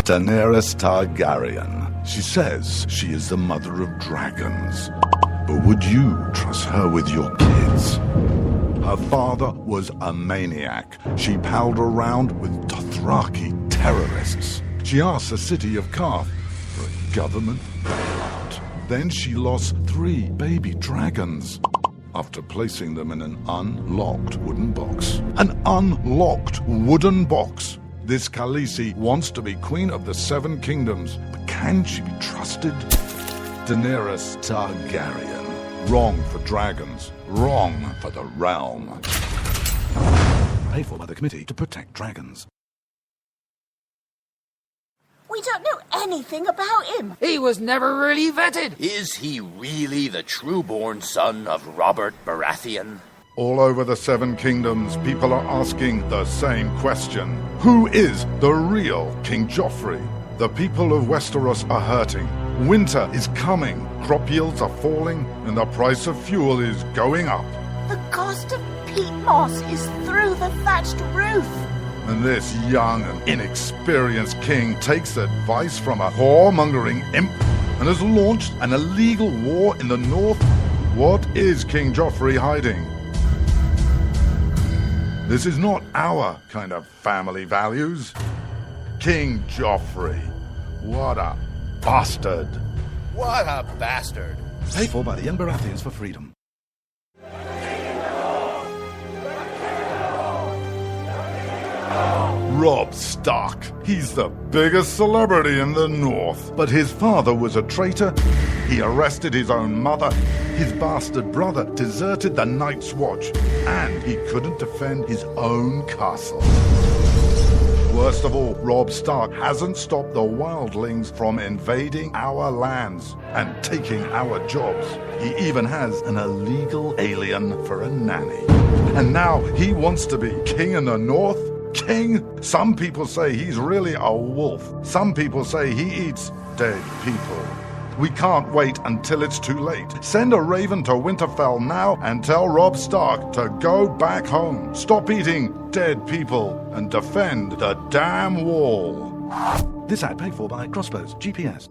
Daenerys Targaryen. She says she is the mother of dragons. But would you trust her with your kids? Her father was a maniac. She palled around with Dothraki terrorists. She asked the city of Karth for a government bailout. Then she lost 3 baby dragons after placing them in an unlocked wooden box. An unlocked wooden box. This Khaleesi wants to be queen of the 7 kingdoms, but can she be trusted? Daenerys Targaryen. Wrong for dragons. Wrong for the realm. Paid for by the Committee to Protect Dragons. We don't know anything about him. He was never really vetted. Is he really the true-born son of Robert Baratheon? All over the 7 kingdoms, people are asking the same question. Who is the real King Joffrey? The people of Westeros are hurting. Winter is coming. Crop yields are falling, and the price of fuel is going up. The cost of peat moss is through the thatched roof. And this young and inexperienced king takes advice from a whoremongering imp and has launched an illegal war in the north. What is King Joffrey hiding? This is not our kind of family values. King Joffrey. What a bastard. What a bastard. Paid for by the young Baratheons for freedom. Robb Stark. He's the biggest celebrity in the North. But his father was a traitor. He arrested his own mother. His bastard brother deserted the Night's Watch. And he couldn't defend his own castle. Worst of all, Robb Stark hasn't stopped the wildlings from invading our lands and taking our jobs. He even has an illegal alien for a nanny. And now he wants to be king in the North? King? Some people say he's really a wolf. Some people say he eats dead people. We can't wait until it's too late. Send a raven to Winterfell now and tell Robb Stark to go back home. Stop eating dead people and defend the damn wall. This ad paid for by Crossbows GPS.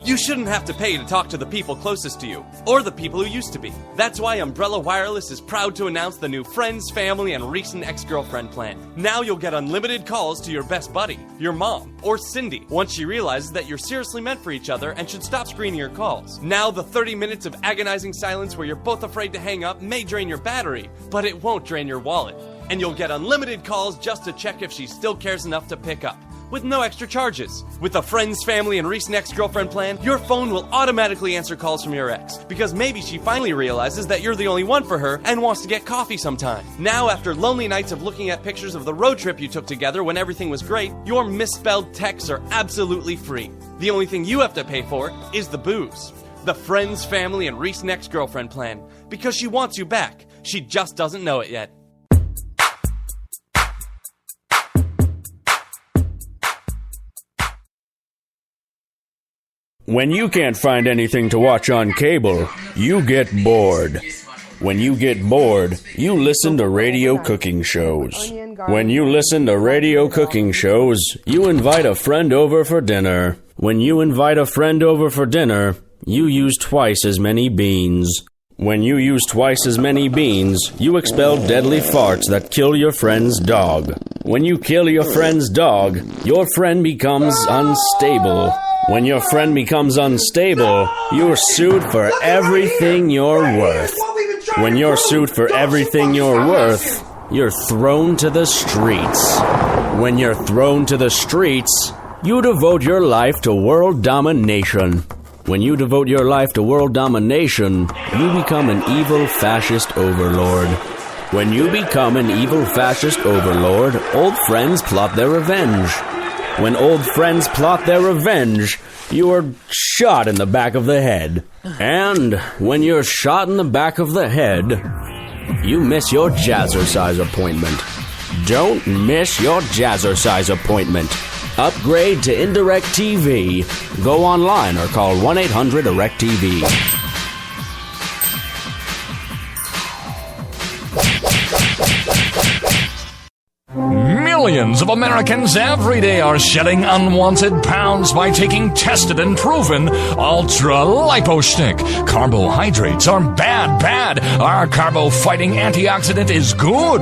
You shouldn't have to pay to talk to the people closest to you, or the people who used to be. That's why Umbrella Wireless is proud to announce the new Friends, Family, and Recent Ex-Girlfriend plan. Now you'll get unlimited calls to your best buddy, your mom, or Cindy, once she realizes that you're seriously meant for each other and should stop screening your calls. Now the 30 minutes of agonizing silence where you're both afraid to hang up may drain your battery, but it won't drain your wallet. And you'll get unlimited calls just to check if she still cares enough to pick up, with no extra charges. With the Friends, Family, and Recent Ex-Girlfriend plan, your phone will automatically answer calls from your ex, because maybe she finally realizes that you're the only one for her and wants to get coffee sometime. Now, after lonely nights of looking at pictures of the road trip you took together when everything was great, your misspelled texts are absolutely free. The only thing you have to pay for is the booze. The Friends, Family, and Recent Ex-Girlfriend plan, because she wants you back. She just doesn't know it yet. When you can't find anything to watch on cable, you get bored. When you get bored, you listen to radio cooking shows. When you listen to radio cooking shows, you invite a friend over for dinner. When you invite a friend over for dinner, you use twice as many beans. When you use twice as many beans, you expel deadly farts that kill your friend's dog. When you kill your friend's dog, your friend becomes unstable. When your friend becomes unstable, you're sued for everything you're worth. When you're sued for everything you're worth, you're thrown to the streets. When you're thrown to the streets, you devote your life to world domination. When you devote your life to world domination, you become an evil fascist overlord. When you become an evil fascist overlord, old friends plot their revenge. When old friends plot their revenge, you are shot in the back of the head. And when you're shot in the back of the head, you miss your jazzercise appointment. Don't miss your jazzercise appointment. Upgrade to Indirect TV. Go online or call 1-800-ERECT-TV. Millions of Americans every day are shedding unwanted pounds by taking tested and proven Ultra Lipo Stick. Carbohydrates are bad. Our carbo-fighting antioxidant is good.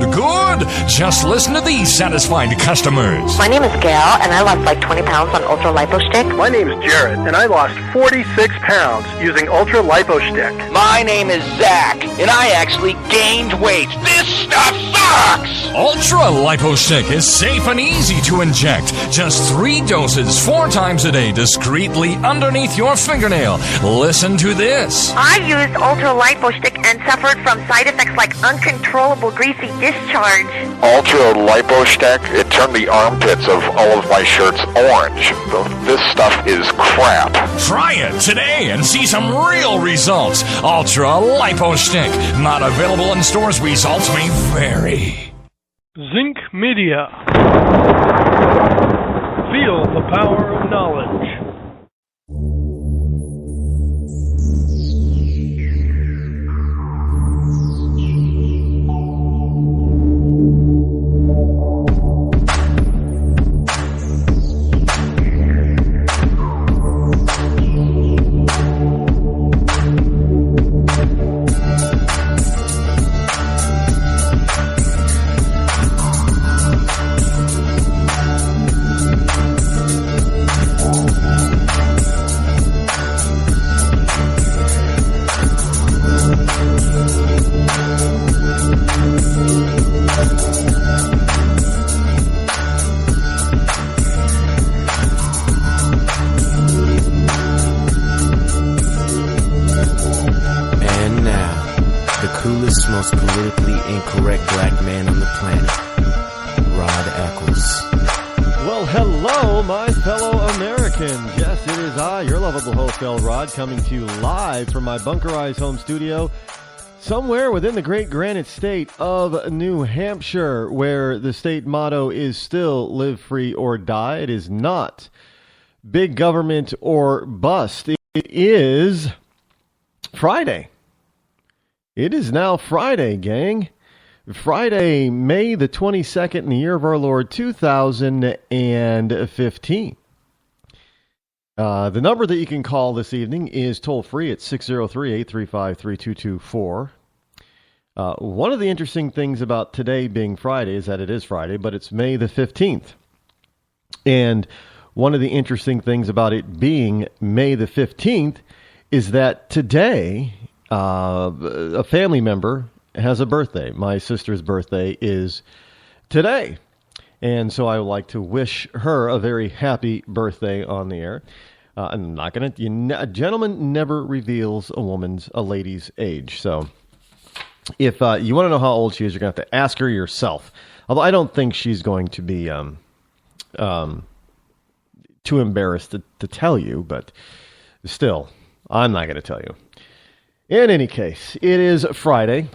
Just listen to these satisfied customers. My name is Gail, and I lost like 20 pounds on Ultra Lipo Stick. My name is Jared, and I lost 46 pounds using Ultra Lipo Stick. My name is Zach, and I actually gained weight. This stuff sucks! Ultra Lipo Stick is safe and easy to inject. Just 3 doses 4 times a day discreetly underneath your fingernail. Listen to this. I used Ultra Lipo Stick and suffered from side effects like uncontrollable greasy discharge. Ultra Lipo Stick, it turned the armpits of all of my shirts orange. This stuff is crap. Try it today and see some real results. Ultra Lipo Stick. Not available in stores. Results may vary. Zinc Media. Feel the power of knowledge. Most politically incorrect black man on the planet, Rod Eccles. Well, hello, my fellow Americans. Yes, it is I, your lovable host, El Rod, coming to you live from my bunkerized home studio somewhere within the great granite state of New Hampshire, where the state motto is still live free or die. It is not big government or bust. It is Friday. It is now Friday, gang. Friday, May the 22nd in the year of our Lord, 2015. The number that you can call this evening is toll-free at 603-835-3224. One of the interesting things about today being Friday is that it is Friday, but it's May the 15th. And one of the interesting things about it being May the 15th is that today a family member has a birthday. My sister's birthday is today. And so I would like to wish her a very happy birthday on the air. I'm not going to, a gentleman never reveals a lady's age. So if you want to know how old she is, you're going to have to ask her yourself. Although I don't think she's going to be too embarrassed to tell you, but still, I'm not going to tell you. In any case, it is Friday.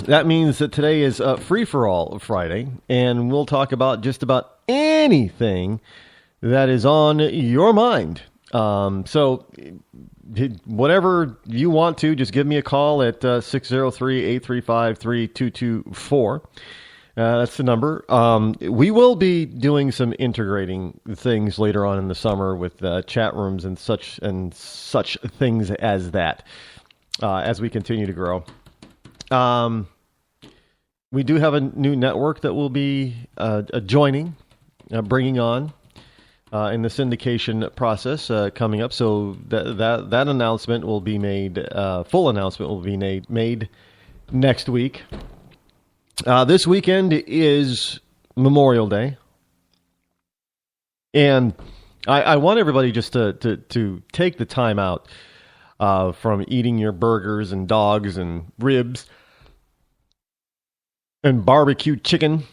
That means that today is Free-for-All Friday, and we'll talk about just about anything that is on your mind. So whatever you want to, just give me a call at 603-835-3224. That's the number. We will be doing some integrating things later on in the summer with chat rooms and such things as that as we continue to grow. We do have a new network that we'll be joining, bringing on in the syndication process coming up. So that announcement will be made, full announcement will be made next week. This weekend is Memorial Day, and I want everybody just to take the time out from eating your burgers and dogs and ribs and barbecue chicken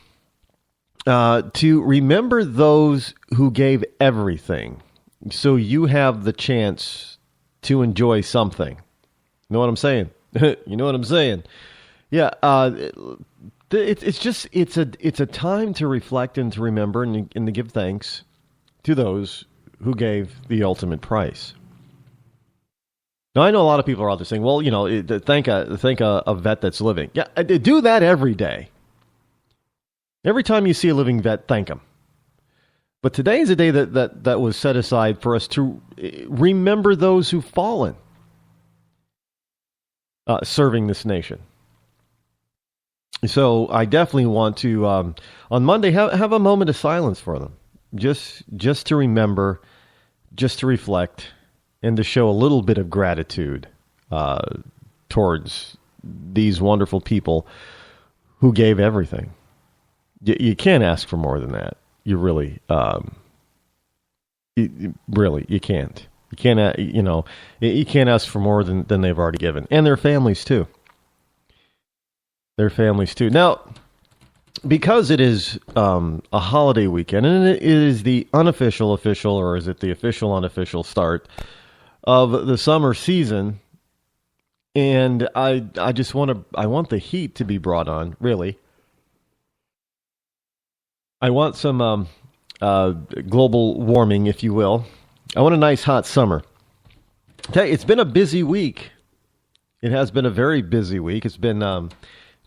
to remember those who gave everything so you have the chance to enjoy something. You know what I'm saying? You know what I'm saying? Yeah, it's a time to reflect and to remember and to give thanks to those who gave the ultimate price. Now, I know a lot of people are out there saying, well, you know, thank a vet that's living. Yeah, do that every day. Every time you see a living vet, thank them. But today is a day that was set aside for us to remember those who've fallen serving this nation. So I definitely want to, on Monday, have a moment of silence for them. Just to remember, just to reflect, and to show a little bit of gratitude towards these wonderful people who gave everything. You can't ask for more than that. You really, you can't. You can't, you can't ask for more than they've already given, and their families too. Their families too. Now, because it is a holiday weekend, and it is the unofficial official, or is it the official unofficial start of the summer season, and I want the heat to be brought on. Really, I want some global warming, if you will. I want a nice hot summer. Tell you, it's been a busy week. It has been a very busy week. It's been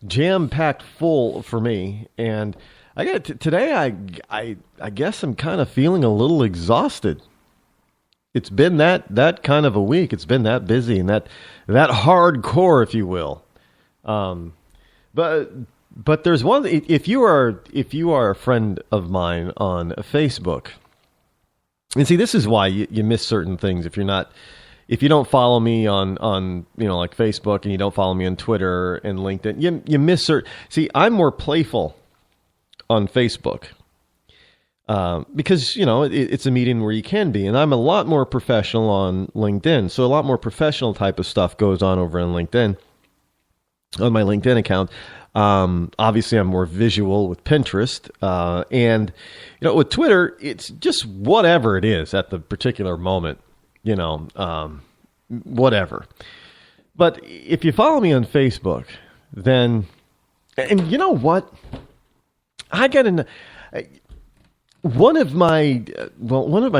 jam-packed full for me, and I got today. I guess I'm kind of feeling a little exhausted. It's been that kind of a week. It's been that busy and that hardcore, if you will. But there's one. If you are a friend of mine on Facebook, and see, this is why you miss certain things if you don't follow me on like Facebook, and you don't follow me on Twitter and LinkedIn, you miss certain. See, I'm more playful on Facebook because it's a medium where you can be, and I'm a lot more professional on LinkedIn. So a lot more professional type of stuff goes on over on LinkedIn, on my LinkedIn account. Obviously, I'm more visual with Pinterest, and with Twitter, it's just whatever it is at the particular moment. Whatever. But if you follow me on Facebook, then, and you know what? I got one of my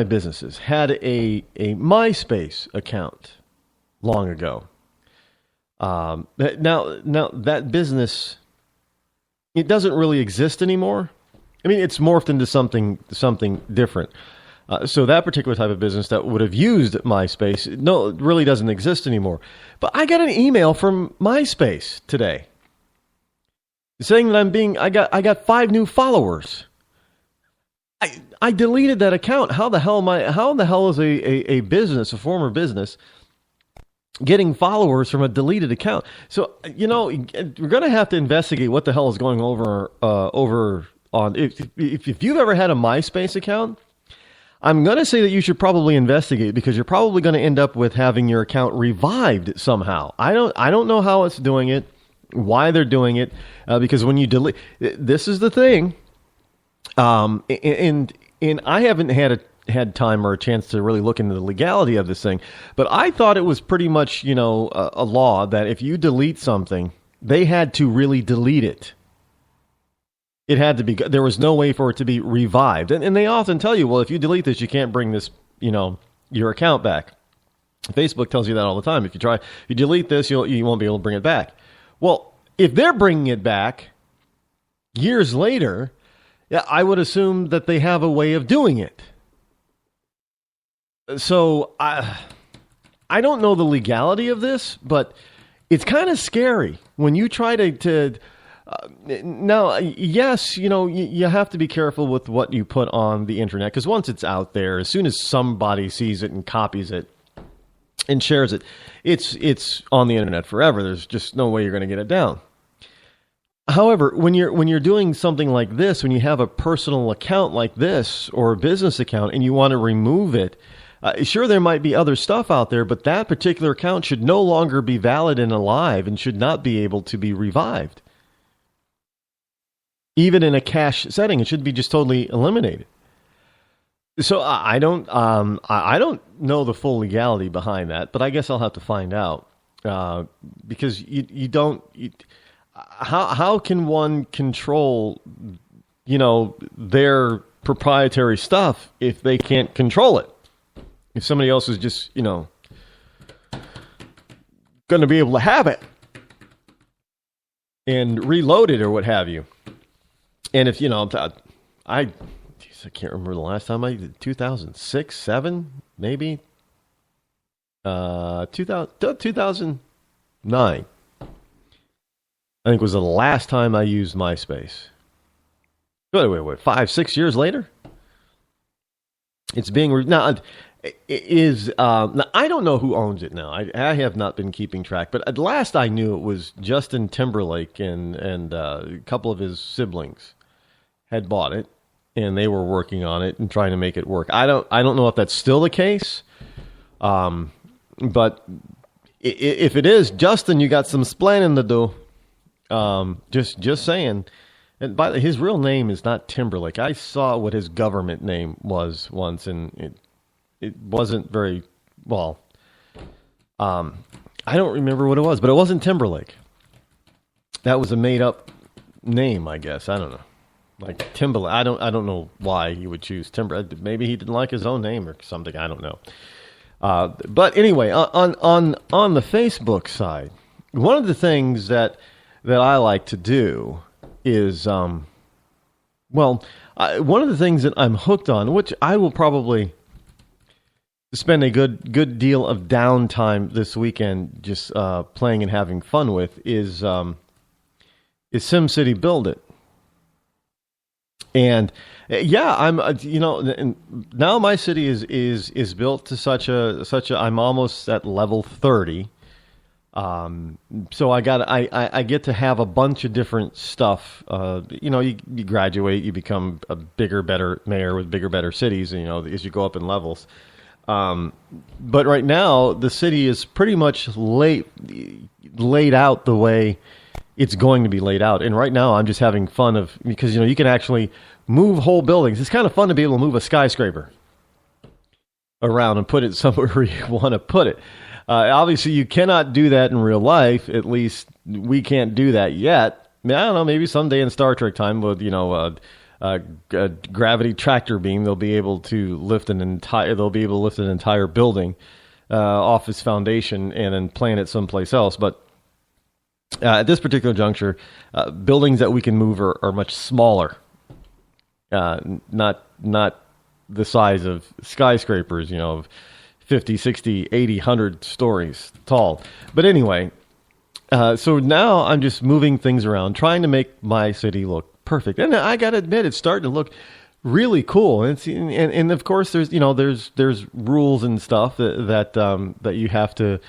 businesses had a MySpace account long ago. Now that business, it doesn't really exist anymore. I mean, it's morphed into something different. So that particular type of business that would have used MySpace, no, it really doesn't exist anymore. But I got an email from MySpace today saying that I got 5 new followers. I deleted that account. How the hell is a business, a former business, getting followers from a deleted account? So, we're going to have to investigate what the hell is going over on. If you've ever had a MySpace account, I'm going to say that you should probably investigate, because you're probably going to end up with having your account revived somehow. I don't know how it's doing it, why they're doing it, because when you delete, this is the thing, and I haven't had time or a chance to really look into the legality of this thing, but I thought it was pretty much a law that if you delete something, they had to really delete it. It had to be. There was no way for it to be revived, and they often tell you, well, if you delete this, you can't bring this, your account back. Facebook tells you that all the time. If you delete this, you won't be able to bring it back. Well, if they're bringing it back years later, yeah, I would assume that they have a way of doing it. So I don't know the legality of this, but it's kind of scary when you try to. Now, yes, you have to be careful with what you put on the internet, because once it's out there, as soon as somebody sees it and copies it and shares it, it's on the internet forever. There's just no way you're going to get it down. However, when you're doing something like this, when you have a personal account like this or a business account and you want to remove it, sure, there might be other stuff out there, but that particular account should no longer be valid and alive and should not be able to be revived. Even in a cache setting, it should be just totally eliminated. So I don't know the full legality behind that, but I guess I'll have to find out, because you don't. How can one control, their proprietary stuff if they can't control it? If somebody else is just going to be able to have it and reload it or what have you. And if, I can't remember the last time I did 2006, 7, maybe 2009. I think was the last time I used MySpace. Wait, 5-6 years later? It's being now. Now, I don't know who owns it now. I have not been keeping track, but at last I knew it was Justin Timberlake and a couple of his siblings had bought it, and they were working on it and trying to make it work. I don't know if that's still the case, but if it is, Justin, you got some splaining to do. Just saying. And by the way, his real name is not Timberlake. I saw what his government name was once, and it wasn't very well. I don't remember what it was, but it wasn't Timberlake. That was a made-up name, I guess. I don't know. Like Timberlake. I don't know why he would choose Timberlake. Maybe he didn't like his own name or something. I don't know. But anyway, on the Facebook side, one of the things that I like to do is, one of the things that I'm hooked on, which I will probably spend a good deal of downtime this weekend just playing and having fun with, is SimCity Build It. And yeah, I'm now my city is built to such a I'm almost at level 30. So I get to have a bunch of different stuff. You graduate, you become a bigger, better mayor with bigger, better cities, as you go up in levels. But right now, the city is pretty much laid out the way it's going to be laid out. And right now, I'm just having fun because you can actually move whole buildings. It's kind of fun to be able to move a skyscraper around and put it somewhere where you want to put it. Obviously, you cannot do that in real life. At least we can't do that yet. I don't know. Maybe someday in Star Trek time, with a gravity tractor beam, they'll be able to lift an entire building off its foundation and then plant it someplace else. But at this particular juncture, buildings that we can move are much smaller, not the size of skyscrapers. Of 50, 60, 80, 100 stories tall. But anyway, so now I'm just moving things around, trying to make my city look perfect. And I got to admit, it's starting to look really cool. And of course, there's rules and stuff that you have to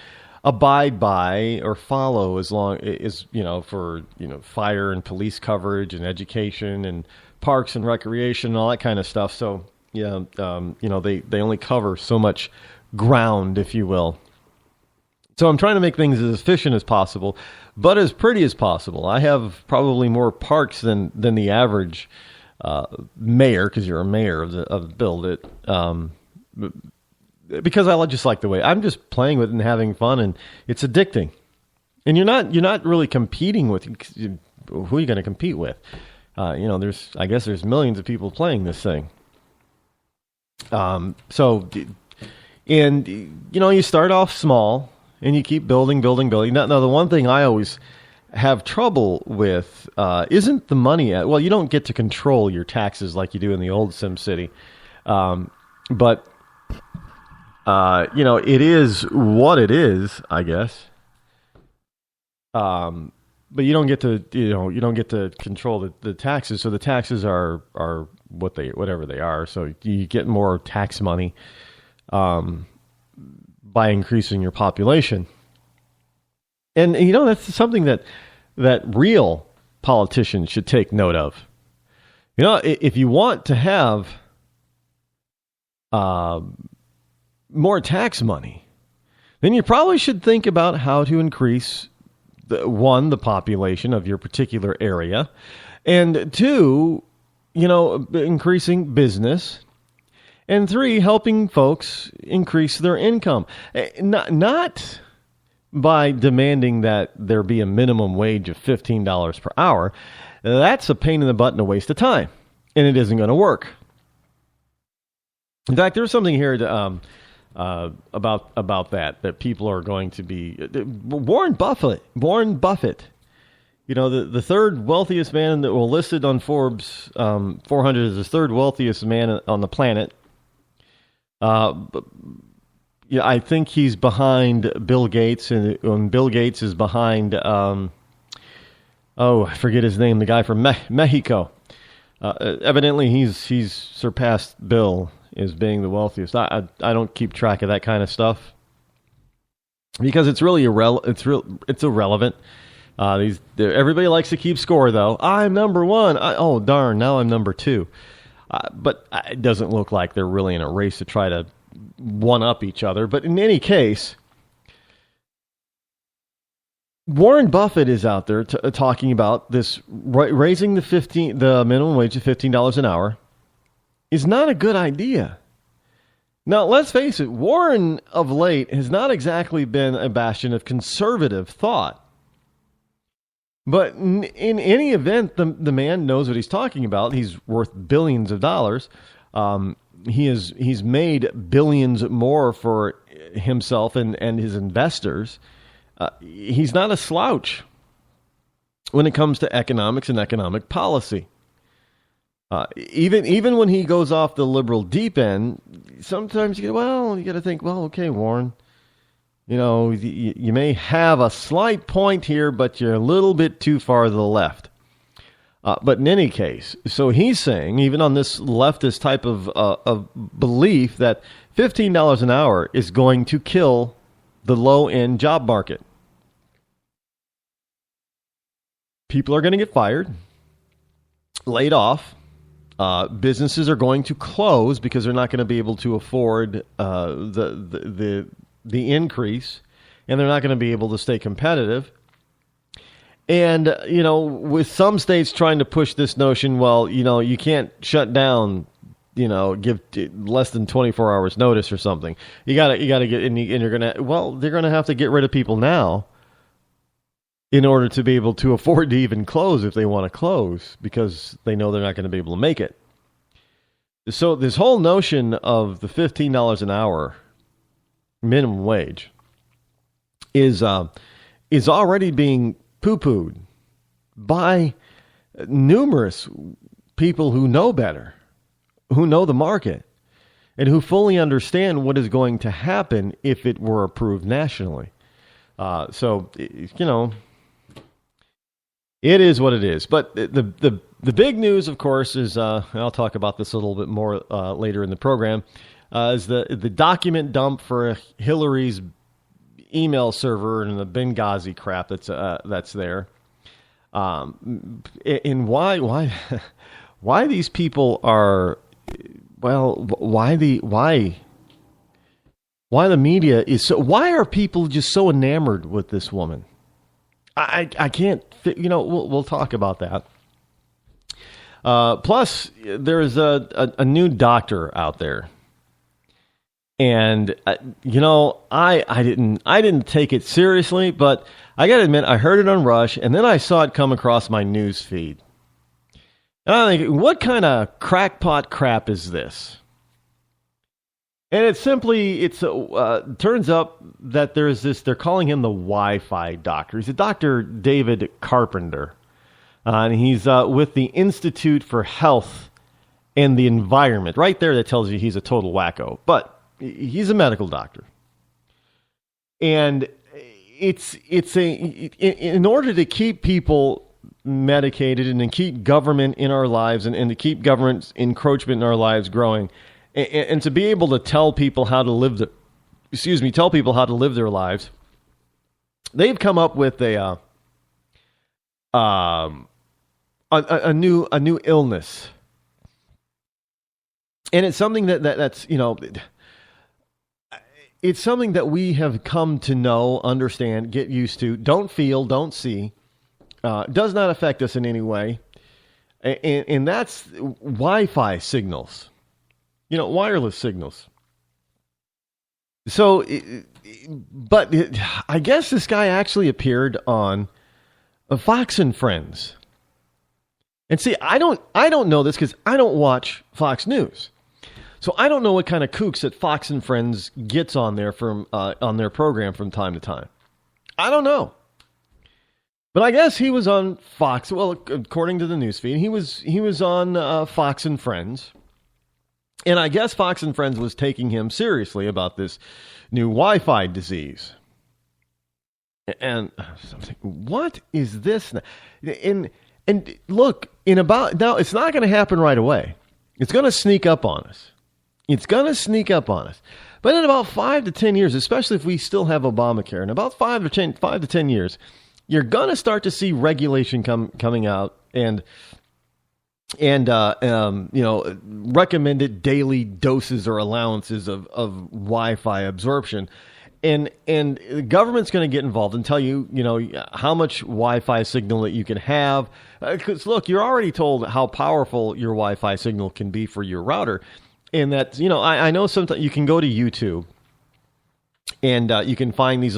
abide by or follow as long as, for, fire and police coverage and education and parks and recreation and all that kind of stuff. So, they only cover so much ground, if you will. So I'm trying to make things as efficient as possible, but as pretty as possible. I have probably more parks than the average mayor, because you're a mayor of Build It. Because I just like the way I'm just playing with it and having fun, and it's addicting. And you're not really competing with who are you going to compete with? There's millions of people playing this thing. And, you start off small and you keep building. Now, the one thing I always have trouble with isn't the money. You don't get to control your taxes like you do in the old SimCity. But it is what it is, I guess. But you don't get to control the taxes. So the taxes are whatever they are. So you get more tax money by increasing your population. And that's something that real politicians should take note of. If you want to have more tax money, then you probably should think about how to increase the population of your particular area, and 2, increasing business, and 3, helping folks increase their income. Not by demanding that there be a minimum wage of $15 per hour. That's a pain in the butt and a waste of time, and it isn't going to work. In fact, there's something here about that people are going to be. Warren Buffett the third wealthiest man that was listed on Forbes 400 as the third wealthiest man on the planet. I think he's behind Bill Gates, and Bill Gates is behind, I forget his name, the guy from Mexico. Evidently, he's surpassed Bill as being the wealthiest. I don't keep track of that kind of stuff because it's really it's irrelevant. Everybody likes to keep score, though. I'm number one. Oh, darn, now I'm number two. But it doesn't look like they're really in a race to try to one-up each other. But in any case, Warren Buffett is out there talking about this raising the minimum wage to $15 an hour is not a good idea. Now, let's face it, Warren of late has not exactly been a bastion of conservative thought. But in any event, the man knows what he's talking about. He's worth billions of dollars. He's made billions more for himself and his investors. He's not a slouch when it comes to economics and economic policy. Even when he goes off the liberal deep end, sometimes you got to think, okay, Warren, you may have a slight point here, but you're a little bit too far to the left. But in any case, so he's saying, even on this leftist type of belief, that $15 an hour is going to kill the low-end job market. People are going to get fired, laid off. Businesses are going to close because they're not going to be able to afford the increase, and they're not going to be able to stay competitive. And, with some states trying to push this notion, you can't shut down, give less than 24 hours notice or something. You got to get, and you're going to, they're going to have to get rid of people now in order to be able to afford to even close if they want to close, because they know they're not going to be able to make it. So this whole notion of the $15 an hour minimum wage is already being poo-pooed by numerous people who know better, who know the market, and who fully understand what is going to happen if it were approved nationally. It is what it is. But the big news, of course, is I'll talk about this a little bit more later in the program. Is the document dump for Hillary's email server and the Benghazi crap that's there. And why these people are why the media is so, why are people just so enamored with this woman? I can't, we'll talk about that. Plus, there's a new doctor out there. And, I didn't take it seriously, but I got to admit, I heard it on Rush, and then I saw it come across my news feed. And I'm thinking, what kind of crackpot crap is this? And it turns up that there's this, they're calling him the Wi-Fi doctor. He's a Dr. David Carpenter. And he's with the Institute for Health and the Environment. Right there, that tells you he's a total wacko. But he's a medical doctor. And in order to keep people medicated and to keep government in our lives and to keep government's encroachment in our lives growing, and to be able to tell people how to live their lives, they've come up with a new illness, and it's something that's it's something that we have come to know, understand, get used to, don't feel, don't see, does not affect us in any way, and that's Wi-Fi signals. Wireless signals. So, but I guess this guy actually appeared on Fox and Friends. And see, I don't know this because I don't watch Fox News. So I don't know what kind of kooks that Fox and Friends gets on there on their program from time to time. I don't know. But I guess he was on Fox. Well, according to the newsfeed, he was on Fox and Friends. And I guess Fox and Friends was taking him seriously about this new Wi-Fi disease. And I'm thinking, what is this? And look, now it's not going to happen right away. It's going to sneak up on us. But in about 5 to 10 years, especially if we still have Obamacare, in about 5 to 10 years, you're going to start to see regulation coming out and recommended daily doses or allowances of Wi-Fi absorption. And the government's going to get involved and tell you, how much Wi-Fi signal that you can have. Because look, you're already told how powerful your Wi-Fi signal can be for your router. And that, I know sometimes you can go to YouTube and you can find these,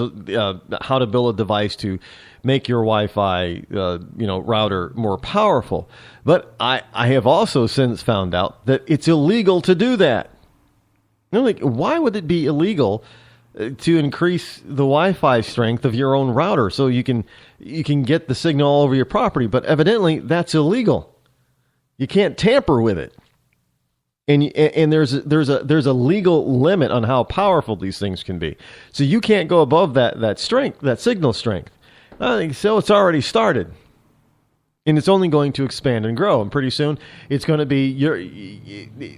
how to build a device to make your Wi-Fi, router more powerful. But I have also since found out that it's illegal to do that. Why would it be illegal to increase the Wi-Fi strength of your own router so you can get the signal all over your property? But evidently that's illegal. You can't tamper with it. And there's a legal limit on how powerful these things can be. So you can't go above that strength, that signal strength. I think so. It's already started. And it's only going to expand and grow. And pretty soon it's going to be,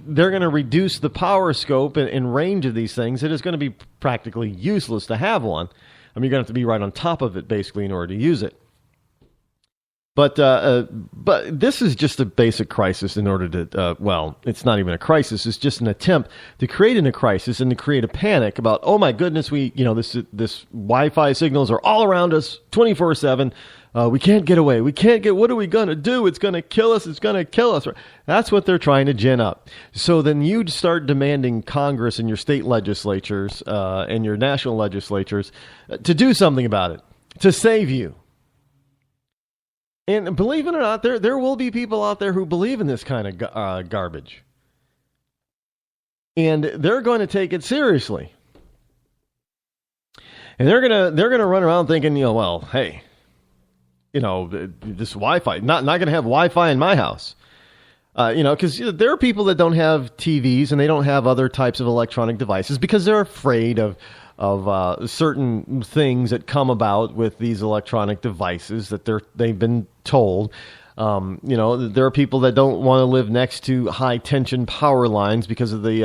they're going to reduce the power scope and range of these things. It is going to be practically useless to have one. I mean, you're going to have to be right on top of it basically in order to use it. But this is just a basic crisis in order to, it's not even a crisis. It's just an attempt to create a crisis and to create a panic about, oh my goodness, this Wi-Fi signals are all around us 24/7. We can't get away. What are we going to do? It's going to kill us. It's going to kill us. That's what they're trying to gin up. So then you start demanding Congress and your state legislatures and your national legislatures to do something about it, to save you. And believe it or not, there will be people out there who believe in this kind of garbage. And they're going to take it seriously. And they're gonna run around thinking, hey, this Wi-Fi, not going to have Wi-Fi in my house. Because there are people that don't have TVs and they don't have other types of electronic devices because they're afraid of certain things that come about with these electronic devices that they've been told. There are people that don't want to live next to high tension power lines because of the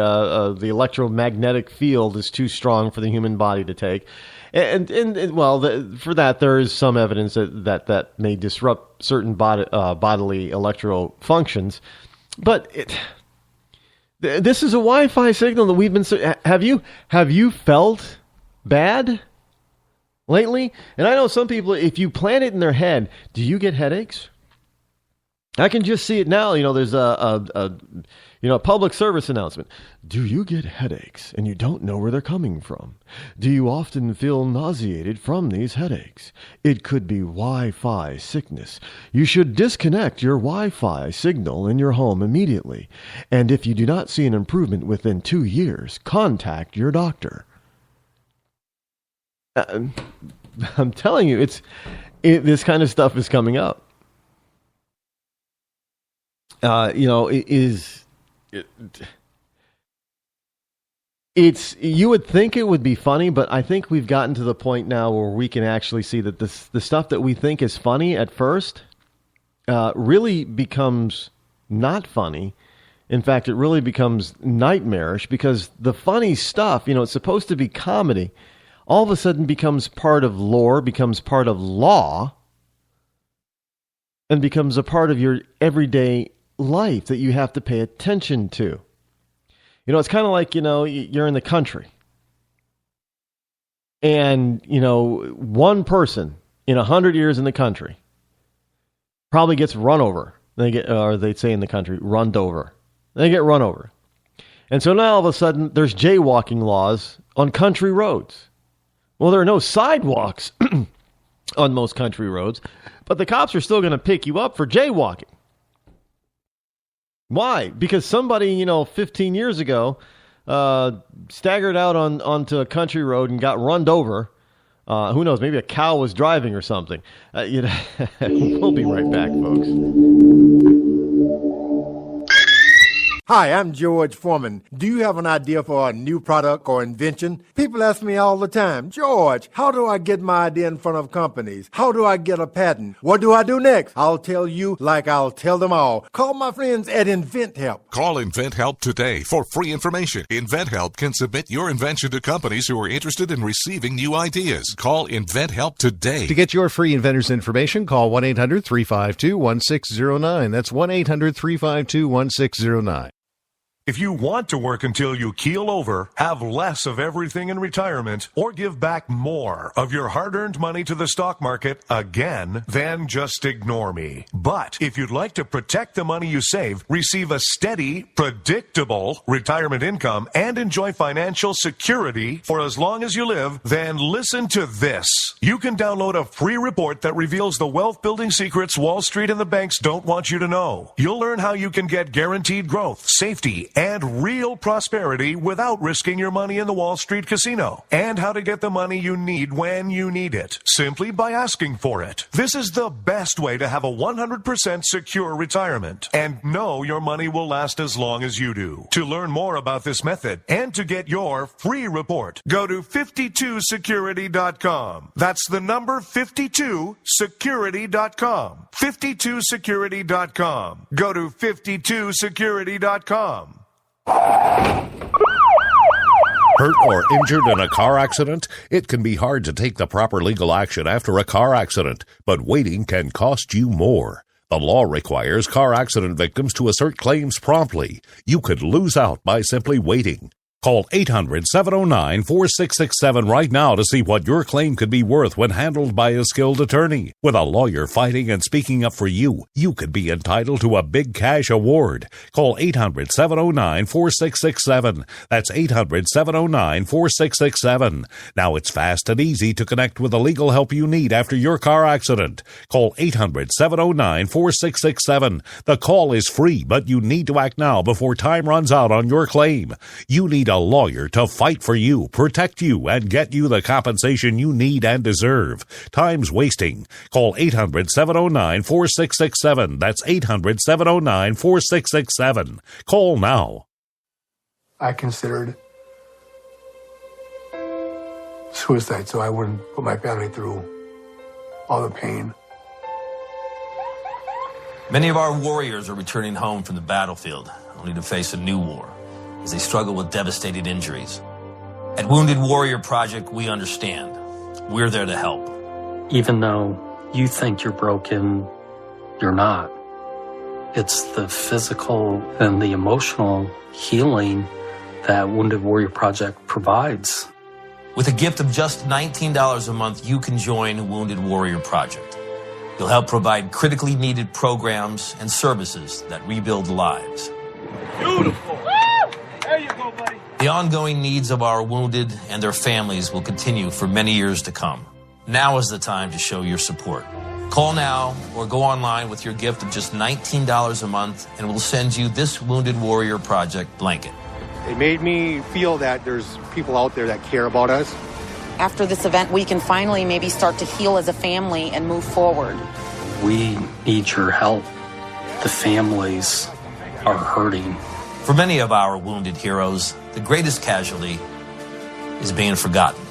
electromagnetic field is too strong for the human body to take. For that, there is some evidence that may disrupt certain bodily electro functions. But this is a Wi-Fi signal that we've been. Have you felt bad lately? And I know some people, if you plant it in their head, do you get headaches? I can just see it now. There's a public service announcement. Do you get headaches and you don't know where they're coming from? Do you often feel nauseated from these headaches? It could be Wi-Fi sickness. You should disconnect your Wi-Fi signal in your home immediately. And if you do not see an improvement within 2 years, contact your doctor. I'm telling you, this kind of stuff is coming up. You would think it would be funny, but I think we've gotten to the point now where we can actually see that the stuff that we think is funny at first really becomes not funny. In fact, it really becomes nightmarish because the funny stuff, it's supposed to be comedy, all of a sudden becomes part of lore, becomes part of law, and becomes a part of your everyday life that you have to pay attention to. It's kind of like, you're in the country and, one person in 100 years in the country probably gets run over. They'd say in the country, runned over. They get run over. And so now all of a sudden there's jaywalking laws on country roads. Well, there are no sidewalks on most country roads, but the cops are still going to pick you up for jaywalking. Why? Because somebody, 15 years ago, staggered out onto a country road and got runned over Who knows? Maybe a cow was driving or something. We'll be right back, folks. Hi, I'm George Foreman. Do you have an idea for a new product or invention? People ask me all the time, George, how do I get my idea in front of companies? How do I get a patent? What do I do next? I'll tell you like I'll tell them all. Call my friends at InventHelp. Call InventHelp today for free information. InventHelp can submit your invention to companies who are interested in receiving new ideas. Call InventHelp today. To get your free inventor's information, call 1-800-352-1609. That's 1-800-352-1609. If you want to work until you keel over, have less of everything in retirement, or give back more of your hard-earned money to the stock market again, then just ignore me. But if you'd like to protect the money you save, receive a steady, predictable retirement income, and enjoy financial security for as long as you live, then listen to this. You can download a free report that reveals the wealth-building secrets Wall Street and the banks don't want you to know. You'll learn how you can get guaranteed growth, safety, and real prosperity without risking your money in the Wall Street casino, and how to get the money you need when you need it, simply by asking for it. This is the best way to have a 100% secure retirement and know your money will last as long as you do. To learn more about this method and to get your free report, go to 52security.com. That's the number 52security.com. 52security.com. Go to 52security.com. Hurt or injured in a car accident? It can be hard to take the proper legal action after a car accident, but waiting can cost you more. The law requires car accident victims to assert claims promptly. You could lose out by simply waiting. Call 800-709-4667 right now to see what your claim could be worth when handled by a skilled attorney. With a lawyer fighting and speaking up for you, you could be entitled to a big cash award. Call 800-709-4667. That's 800-709-4667. Now it's fast and easy to connect with the legal help you need after your car accident. Call 800-709-4667. The call is free, but you need to act now before time runs out on your claim. You need a lawyer to fight for you, protect you, and get you the compensation you need and deserve. Time's wasting. Call 800-709-4667. That's 800-709-4667. Call now. I considered suicide so I wouldn't put my family through all the pain. Many of our warriors are returning home from the battlefield, only to face a new war as they struggle with devastating injuries. At Wounded Warrior Project, we understand. We're there to help. Even though you think you're broken, you're not. It's the physical and the emotional healing that Wounded Warrior Project provides. With a gift of just $19 a month, you can join Wounded Warrior Project. You'll help provide critically needed programs and services that rebuild lives. Beautiful. There you go, buddy. The ongoing needs of our wounded and their families will continue for many years to come. Now is the time to show your support. Call now or go online with your gift of just $19 a month and we'll send you this Wounded Warrior Project blanket. It made me feel that there's people out there that care about us. After this event, we can finally maybe start to heal as a family and move forward. We need your help. The families are hurting. For many of our wounded heroes, the greatest casualty is being forgotten.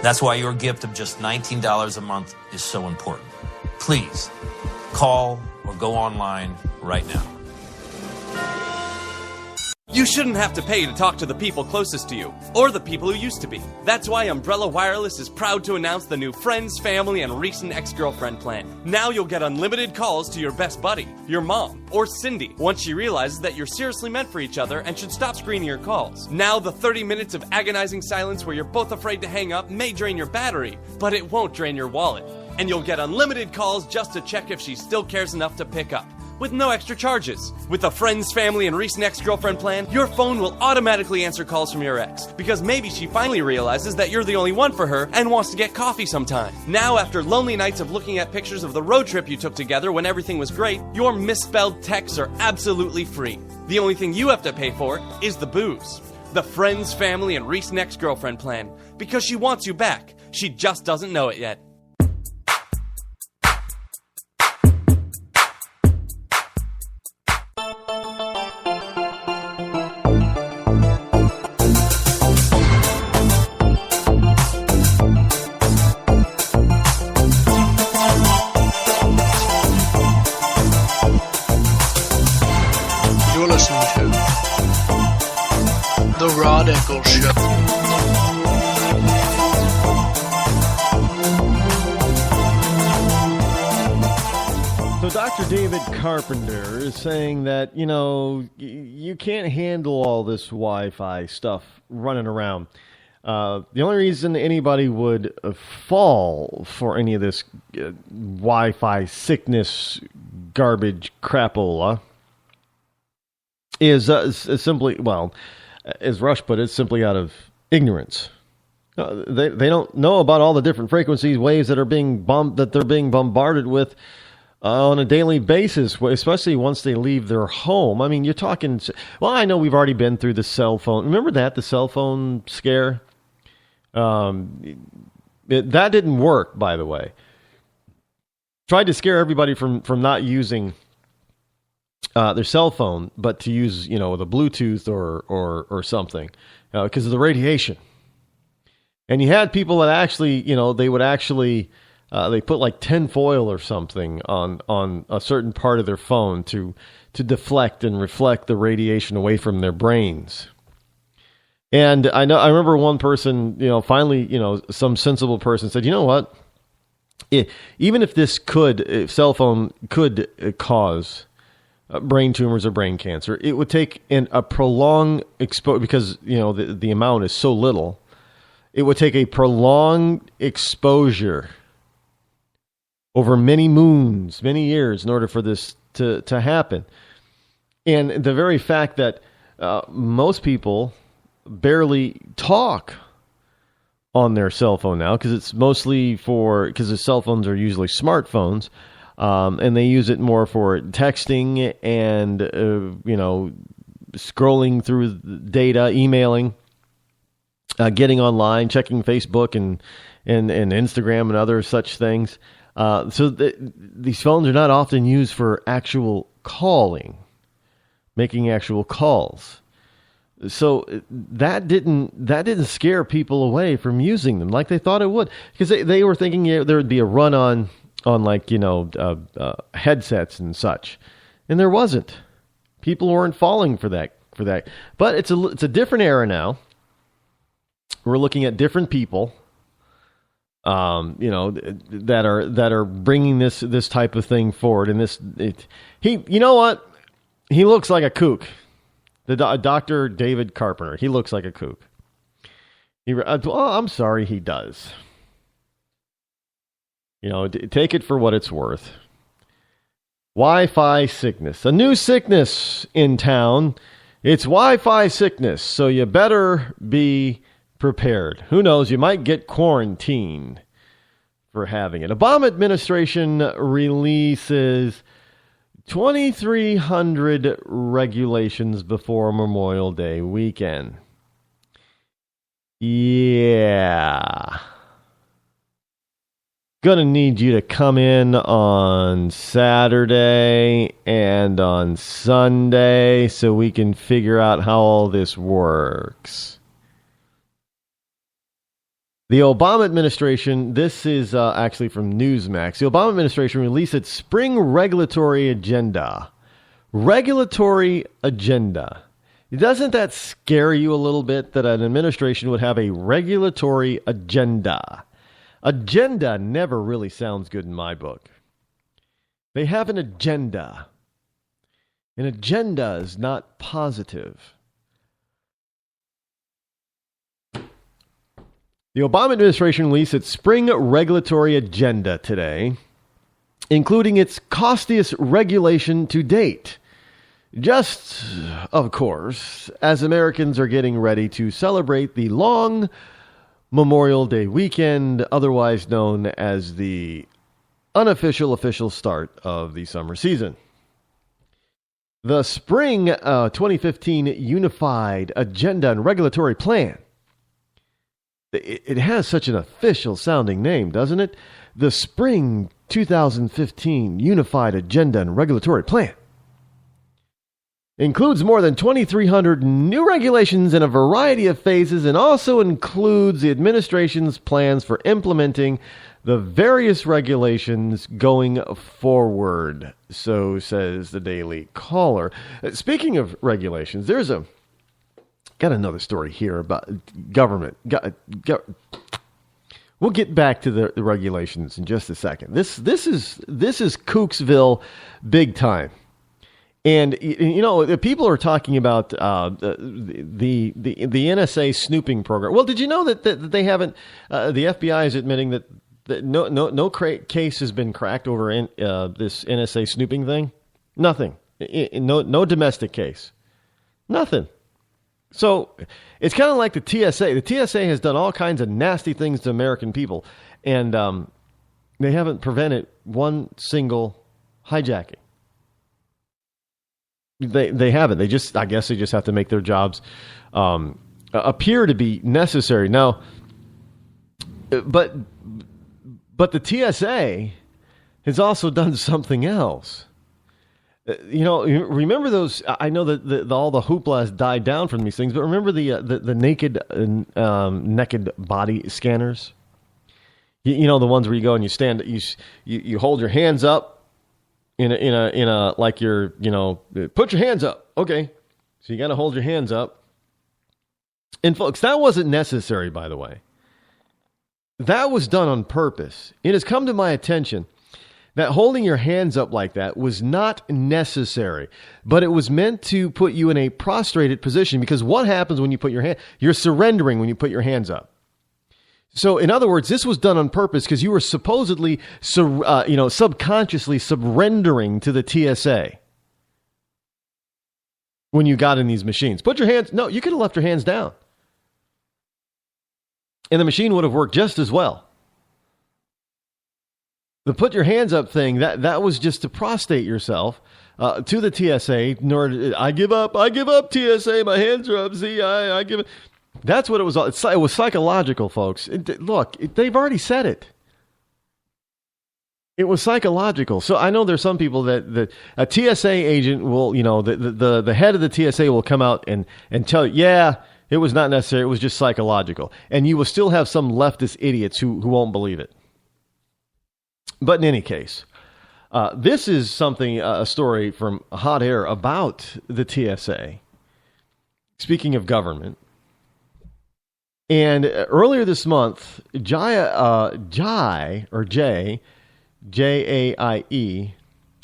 That's why your gift of just $19 a month is so important. Please, call or go online right now. You shouldn't have to pay to talk to the people closest to you, or the people who used to be. That's why Umbrella Wireless is proud to announce the new Friends, Family, and Recent Ex-Girlfriend plan. Now you'll get unlimited calls to your best buddy, your mom, or Cindy, once she realizes that you're seriously meant for each other and should stop screening your calls. Now the 30 minutes of agonizing silence where you're both afraid to hang up may drain your battery, but it won't drain your wallet. And you'll get unlimited calls just to check if she still cares enough to pick up, with no extra charges. With the Friends, Family, and Recent Ex-Girlfriend plan, your phone will automatically answer calls from your ex, because maybe she finally realizes that you're the only one for her and wants to get coffee sometime. Now, after lonely nights of looking at pictures of the road trip you took together when everything was great, your misspelled texts are absolutely free. The only thing you have to pay for is the booze. The Friends, Family, and Recent Ex-Girlfriend plan, because she wants you back, She just doesn't know it yet. You're listening to The Rod Eccles Show. So Dr. David Carpenter is saying that, you can't handle all this Wi-Fi stuff running around. The only reason anybody would fall for any of this Wi-Fi sickness, garbage, crapola is simply, as Rush put it, simply out of ignorance. They don't know about all the different frequencies, waves that are being bombarded with on a daily basis, especially once they leave their home. I mean, you're talking. Well, I know we've already been through the cell phone. Remember the cell phone scare? That didn't work, by the way. Tried to scare everybody from not using their cell phone, but to use, the Bluetooth or something, because of the radiation. And you had people that actually, they would actually, they put like tinfoil or something on a certain part of their phone to deflect and reflect the radiation away from their brains. And I remember one person, finally, some sensible person said, you know what? Even if cell phone could cause brain tumors or brain cancer, it would take a prolonged exposure, because the amount is so little. It would take a prolonged exposure over many moons, many years, in order for this to happen. And the very fact that most people barely talk on their cell phone now, because it's mostly because the cell phones are usually smartphones. And they use it more for texting and, scrolling through data, emailing, getting online, checking Facebook and Instagram and other such things. So these phones are not often used for actual calling, making actual calls. So that didn't scare people away from using them like they thought it would, because they were thinking there would be a run on headsets and such, and there wasn't. People weren't falling for that. But it's a different era now. We're looking at different people, that are bringing this type of thing forward. And you know what? He looks like a kook. The Dr. David Carpenter. He looks like a kook. I'm sorry, he does. Take it for what it's worth. Wi-Fi sickness. A new sickness in town. It's Wi-Fi sickness, so you better be prepared. Who knows, you might get quarantined for having it. Obama administration releases 2,300 regulations before Memorial Day weekend. Yeah. Gonna need you to come in on Saturday and on Sunday so we can figure out how all this works. The Obama administration, this is actually from Newsmax. The Obama administration released its spring regulatory agenda. Regulatory agenda. Doesn't that scare you a little bit, that an administration would have a regulatory agenda? Agenda never really sounds good in my book. They have an agenda. An agenda is not positive. The Obama administration released its spring regulatory agenda today, including its costliest regulation to date. Just, of course, as Americans are getting ready to celebrate the long Memorial Day weekend, otherwise known as the unofficial official start of the summer season. The spring 2015 Unified Agenda and Regulatory Plan It has such an official sounding name, doesn't it? The Spring 2015 Unified Agenda and Regulatory Plan includes more than 2,300 new regulations in a variety of phases and also includes the administration's plans for implementing the various regulations going forward, so says the Daily Caller. Speaking of regulations, got another story here about government. We'll get back to the regulations in just a second. This is Kooksville big time. And, the people are talking about the NSA snooping program. Well, did you know that they haven't, the FBI is admitting that no case has been cracked over this NSA snooping thing? Nothing. No domestic case. Nothing. So it's kind of like the TSA. The TSA has done all kinds of nasty things to American people, and they haven't prevented one single hijacking. They haven't. I guess they just have to make their jobs appear to be necessary. Now, but the TSA has also done something else. Remember those? I know that all the hoopla has died down from these things, but remember the naked body scanners. The ones where you go and you stand, you hold your hands up. In a like you're, put your hands up. Okay. So you got to hold your hands up. And folks, that wasn't necessary, by the way. That was done on purpose. It has come to my attention that holding your hands up like that was not necessary, but it was meant to put you in a prostrated position, because what happens when you put your hand, you're surrendering when you put your hands up. So, in other words, this was done on purpose because you were supposedly, subconsciously surrendering to the TSA when you got in these machines. Put your hands. No, you could have left your hands down, and the machine would have worked just as well. The put your hands up thing, that was just to prostrate yourself to the TSA. I give up, TSA. My hands are up. See, I give it. That's what it was. It was psychological, folks. They've already said it. It was psychological. So I know there's some people that a TSA agent will, the head of the TSA will come out and tell you, yeah, it was not necessary. It was just psychological. And you will still have some leftist idiots who won't believe it. But in any case, this is a story from Hot Air about the TSA. Speaking of government. And earlier this month, Jaie, J-A-I-E,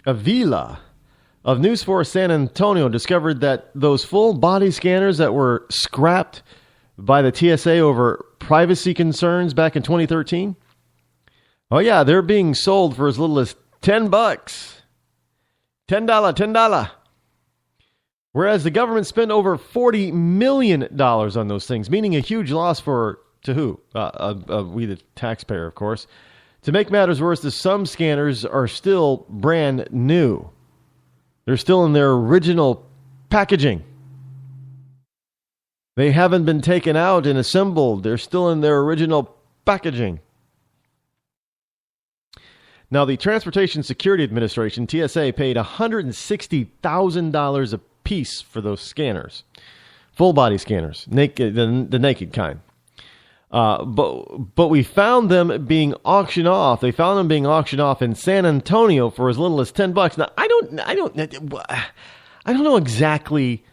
Avila of News 4 San Antonio discovered that those full body scanners that were scrapped by the TSA over privacy concerns back in 2013, oh yeah, they're being sold for as little as $10. $10. Whereas the government spent over $40 million on those things, meaning a huge loss to who? We, the taxpayer, of course. To make matters worse, some scanners are still brand new. They're still in their original packaging. They haven't been taken out and assembled. They're still in their original packaging. Now, the Transportation Security Administration, TSA, paid $160,000 a piece for those scanners, full body scanners, naked, the naked kind. But we found them being auctioned off. They found them being auctioned off in San Antonio for as little as $10. Now I don't know exactly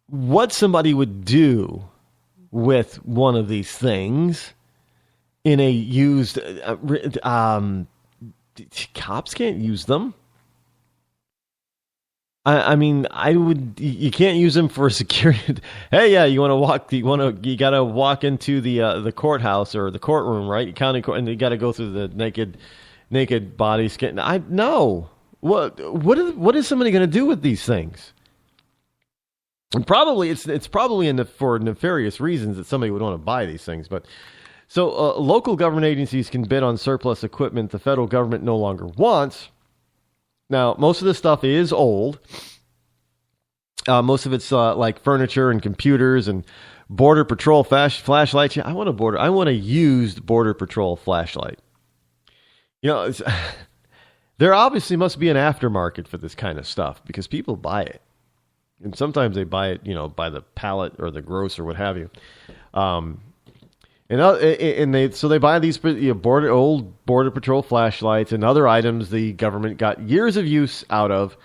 what somebody would do with one of these things in a used. Cops can't use them. I mean, you can't use them for security. Hey, yeah, you got to walk into the courthouse or the courtroom, right? County court, and you got to go through the naked body scan. No. What is somebody going to do with these things? And probably it's probably for nefarious reasons that somebody would want to buy these things. But so local government agencies can bid on surplus equipment the federal government no longer wants. Now, most of this stuff is old, Most of it's like furniture and computers and Border Patrol flashlights. Yeah, I want a used Border Patrol flashlight. There obviously must be an aftermarket for this kind of stuff because people buy it. And sometimes they buy it, by the pallet or the gross or what have you. They buy these old Border Patrol flashlights and other items the government got years of use out of.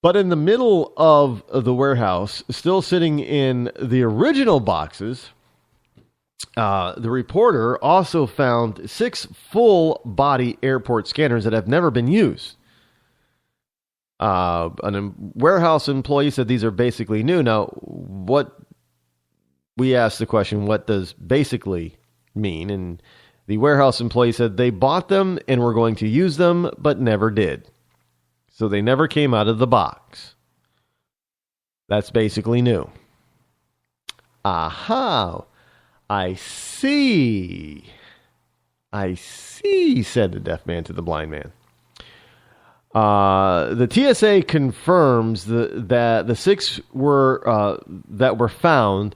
But in the middle of the warehouse, still sitting in the original boxes, the reporter also found 6 full-body airport scanners that have never been used. A warehouse employee said these are basically new. Now, we asked the question, what does basically mean? And the warehouse employee said they bought them and were going to use them, but never did. So they never came out of the box. That's basically new. Aha! I see, said the deaf man to the blind man. The TSA confirms that the 6 that were found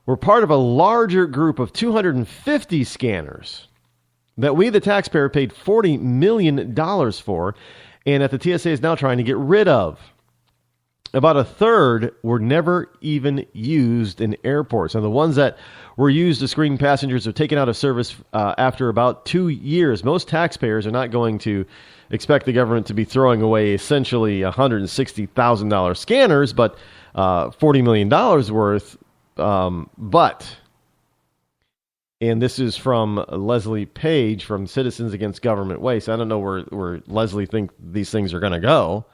were part of a larger group of 250 scanners that we, the taxpayer, paid $40 million for, and that the TSA is now trying to get rid of. About a third were never even used in airports. And the ones that were used to screen passengers are taken out of service after about 2 years. Most taxpayers are not going to expect the government to be throwing away essentially $160,000 scanners, but $40 million worth. And this is from Leslie Page from Citizens Against Government Waste. I don't know where Leslie thinks these things are going to go.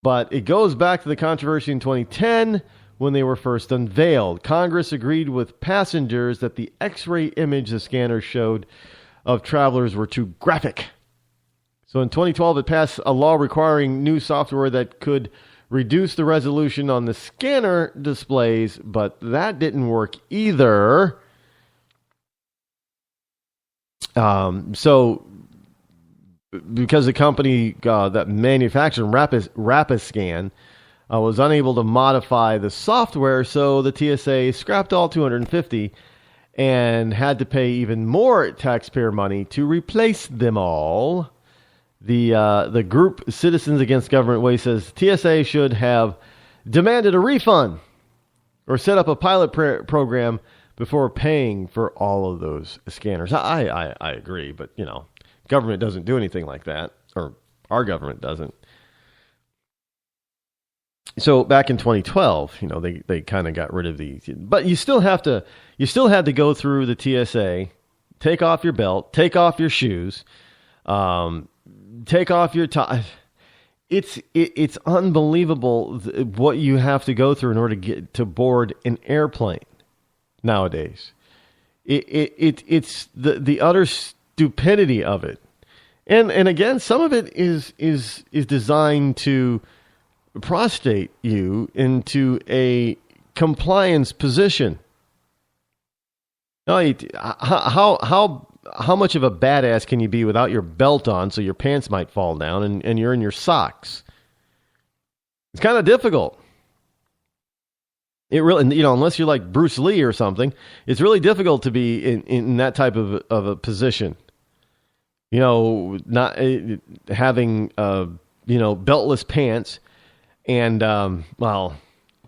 But it goes back to the controversy in 2010 when they were first unveiled. Congress agreed with passengers that the X-ray image the scanner showed of travelers were too graphic. So in 2012, it passed a law requiring new software that could reduce the resolution on the scanner displays, but that didn't work either. Because the company that manufactured Rapiscan was unable to modify the software, so the TSA scrapped all 250 and had to pay even more taxpayer money to replace them all. The group Citizens Against Government Waste says TSA should have demanded a refund or set up a pilot program before paying for all of those scanners. I agree, but government doesn't do anything like that, or our government doesn't. So back in 2012, they kind of got rid of these, but you still had to go through the TSA, take off your belt, take off your shoes, take off your tie. It's unbelievable what you have to go through in order to get to board an airplane nowadays. It's the utter stupidity of it. And again, some of it is designed to prostrate you into a compliance position. How much of a badass can you be without your belt on so your pants might fall down and you're in your socks? It's kind of difficult. It really, unless you're like Bruce Lee or something, it's really difficult to be in that type of a position. Not having beltless pants, and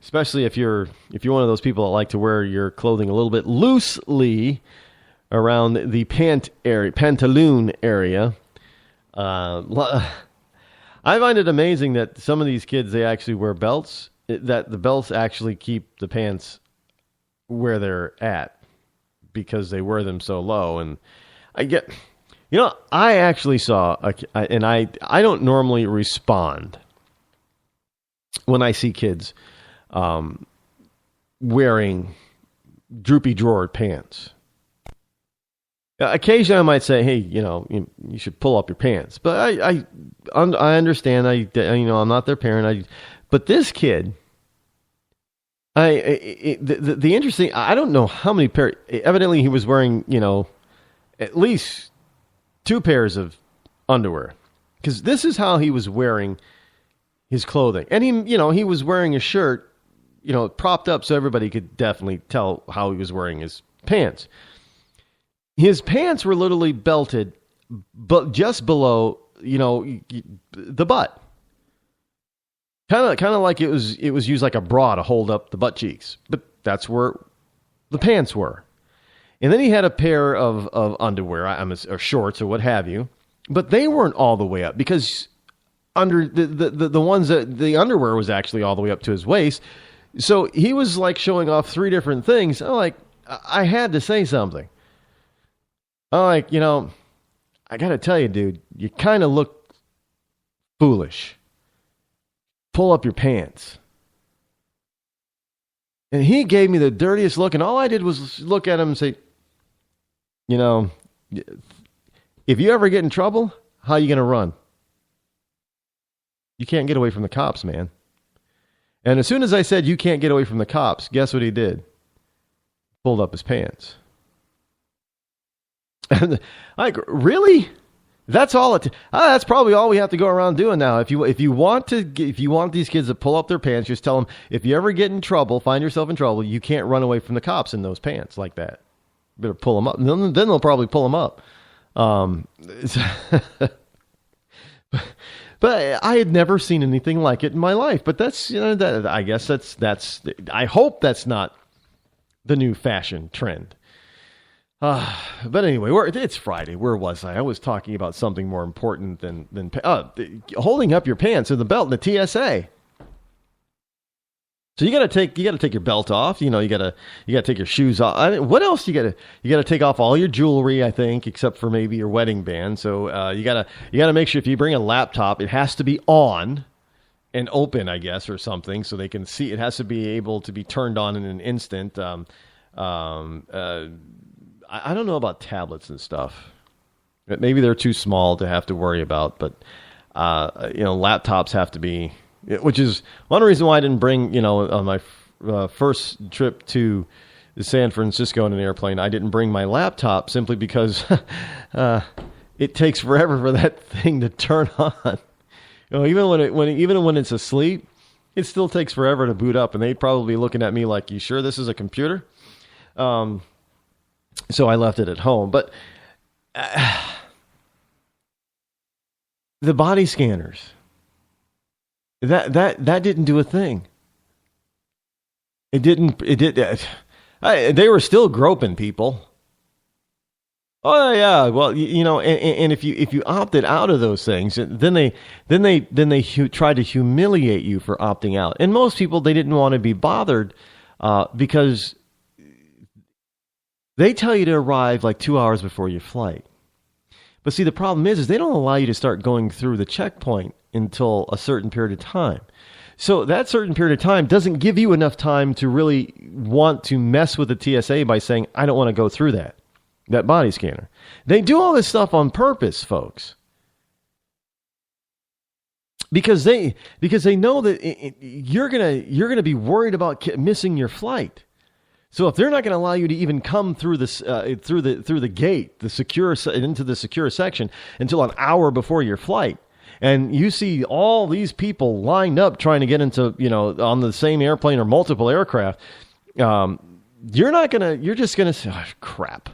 especially if you're one of those people that like to wear your clothing a little bit loosely around the pantaloon area. I find it amazing that some of these kids, they actually wear belts. That the belts actually keep the pants where they're at because they wear them so low. And I actually saw, and I don't normally respond when I see kids wearing droopy drawer pants. Occasionally I might say, hey, you should pull up your pants. But I understand, I'm not their parent. But this kid, the interesting, I don't know how many pairs, evidently he was wearing, at least 2 pairs of underwear. because this is how he was wearing his clothing. And he was wearing a shirt, propped up so everybody could definitely tell how he was wearing his pants. His pants were literally belted, but just below, the butt. Kind of like it was used like a bra to hold up the butt cheeks. But that's where the pants were. And then he had a pair of underwear, or shorts or what have you. But they weren't all the way up because under the ones that the underwear was actually all the way up to his waist. So he was like showing off three different things. I had to say something. I got to tell you, dude, you kind of look foolish. Pull up your pants. And he gave me the dirtiest look, and all I did was look at him and say, if you ever get in trouble, how are you going to run? You can't get away from the cops, man. And as soon as I said you can't get away from the cops, guess what he did? Pulled up his pants. And really? That's all that's probably all we have to go around doing now. If you want these kids to pull up their pants, just tell them if you ever get in trouble, find yourself in trouble, you can't run away from the cops in those pants like that. You better pull them up. Then they'll probably pull them up. But I had never seen anything like it in my life. But that's I guess that's I hope that's not the new fashion trend. But anyway, it's Friday. Where was I? I was talking about something more important than holding up your pants and the belt in the TSA. So you gotta take your belt off. You gotta take your shoes off. What else you gotta take off all your jewelry, I think, except for maybe your wedding band. So you gotta make sure if you bring a laptop, it has to be on and open, I guess, or something, so they can see. It has to be able to be turned on in an instant. I don't know about tablets and stuff. Maybe they're too small to have to worry about, but laptops have to be. Which is one reason why I didn't bring, on my first trip to San Francisco in an airplane, I didn't bring my laptop simply because it takes forever for that thing to turn on. Even when it's asleep, it still takes forever to boot up, and they'd probably be looking at me like, "You sure this is a computer?" So I left it at home, but the body scanners. That didn't do a thing. It didn't. They were still groping people. Oh yeah. Well, and if you opted out of those things, then they tried to humiliate you for opting out. And most people, they didn't want to be bothered because they tell you to arrive like 2 hours before your flight. But see, the problem is they don't allow you to start going through the checkpoint until a certain period of time. So that certain period of time doesn't give you enough time to really want to mess with the TSA by saying, I don't want to go through that body scanner. They do all this stuff on purpose, folks. Because they know that you're gonna be worried about missing your flight. So if they're not going to allow you to even come through this through the gate, into the secure section until an hour before your flight, and you see all these people lined up trying to get into on the same airplane or multiple aircraft, you're just gonna say, oh, crap.